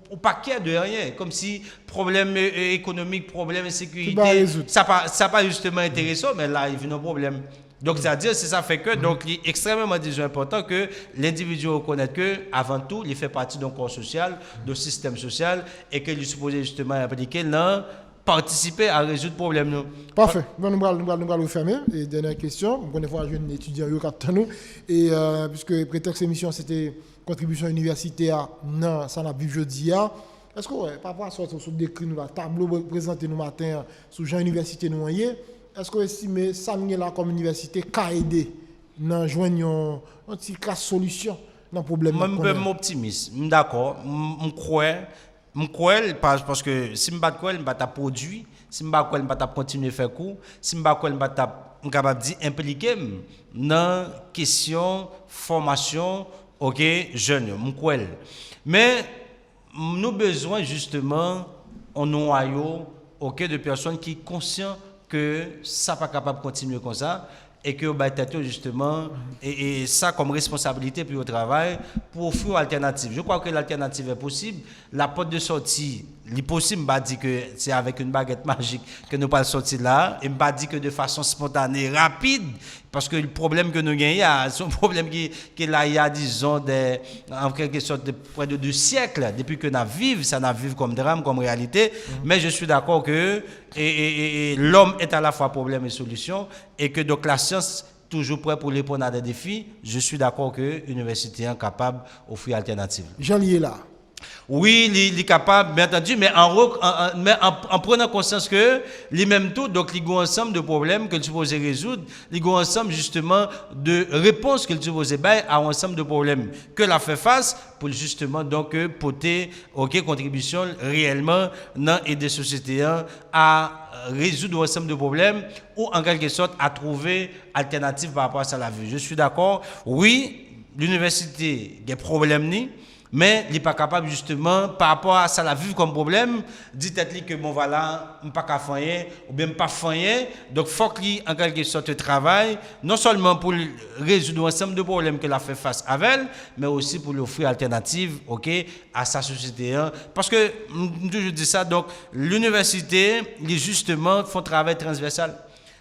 on paquet de rien, comme si problème économique, problème de sécurité, ça pas justement intéressant, mais là il vient un problème. Donc c'est-à-dire c'est ça fait que donc il est extrêmement important que l'individu reconnaisse que avant tout il fait partie d'un corps social, d'un système social, et qu'il est supposé justement appliquer dans participer à résoudre le problème. Parfait. Nous allons refermer. Et dernière question. Nous connaissons un étudiant qui nous. Et puisque prétexte émission, c'était contribution universitaire, non, ça n'a vu jeudi. Est-ce que, par rapport à ce que nous décrit, nous, la tableau présenté nous matin sous Jean Université nous est-ce que vous estimez ça là comme université qu'a aidé dans joindre un petit cas solution dans le problème? Moi, je suis optimiste. D'accord. Je crois parce que si je ne crois pas, je ne vais pas produire. Si je ne crois pas, je ne vais pas continuer à faire cours. Si je ne crois pas, je ne vais pas capable d'impliquer dans la question formation jeune. Je crois. Mais nous avons besoin justement en noyau de personnes qui sont conscientes que ça n'est pas capable de continuer comme ça. Et que bah justement et ça comme responsabilité pour le travail pour offrir une alternative. Je crois que l'alternative est possible. La porte de sortie, il est possible, je dis que c'est avec une baguette magique que nous pas sortir là, et je dis que de façon spontanée, rapide, parce que le problème que nous gagnons, c'est un problème qui est là il y a disons en quelque sorte de près de 2 siècles depuis que nous vivons, ça nous vivons comme drame, comme réalité. Mais je suis d'accord que l'homme est à la fois problème et solution, et que donc la science toujours prêt pour répondre à des défis. Je suis d'accord que l'université est capable d'offrir alternative. Jean lié là. Oui, il est capable, bien entendu, mais en prenant conscience que les mêmes tout, donc il y a un ensemble de problèmes que tu peux résoudre, il y a un ensemble justement de réponses que tu peux donner à un ensemble de problèmes que la fait face pour justement donc porter contribution réellement dans et des sociétés à résoudre un ensemble de problèmes ou en quelque sorte à trouver alternative par rapport à ça la vie. Je suis d'accord. Oui, l'université a des problèmes mais il n'est pas capable justement par rapport à ça la vivre comme problème dit-il que bon voilà on pas qu'à faire ou bien pas faire donc faut qu'il en quelque sorte travaille non seulement pour résoudre un ensemble de problèmes qu'elle a fait face avec elle mais aussi pour lui offrir alternative à sa société parce que je dis ça donc l'université il justement font travail transversal.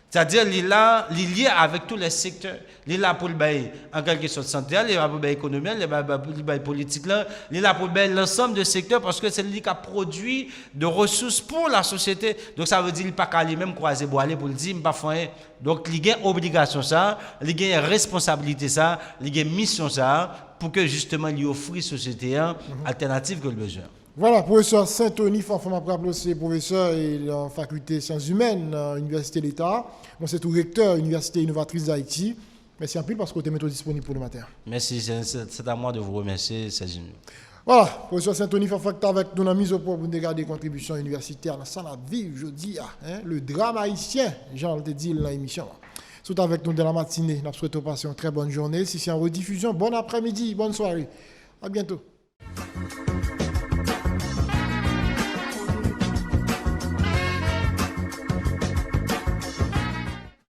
C'est-à-dire, il est lié avec tous les secteurs. Il est là pour le bail, en quelque sorte, santé, il est là pour le bail économique, il est là pour le bail politique, il est là pour le bail l'ensemble des secteurs parce que c'est lui qui a produit de ressources pour la société. Donc, ça veut dire qu'il n'a pas qu'à lui-même croiser boire pour le dire, il n'a pas fait. Donc, il y a une obligation, ça, il y a une responsabilité, ça, il y a une mission, ça, pour que justement, il offre une société alternative que le besoin. Voilà, professeur Saint-Tony Fanfan Praplo, c'est professeur et en faculté sciences humaines à l'Université de l'État. Moi, c'est tout recteur Université innovatrice d'Haïti. Merci un peu parce que vous êtes disponible pour le matin. Merci, c'est à moi de vous remercier, Sergio. Voilà, professeur Saint-Tony Fanfan avec nous dans la mise au point pour nous regarder contributions universitaires dans ça la vie, je dis, le drame haïtien, Jean le dit dans l'émission. Tout avec nous dans la matinée. Nous souhaitons passer une très bonne journée. Si c'est en rediffusion, bon après-midi, bonne soirée. À bientôt.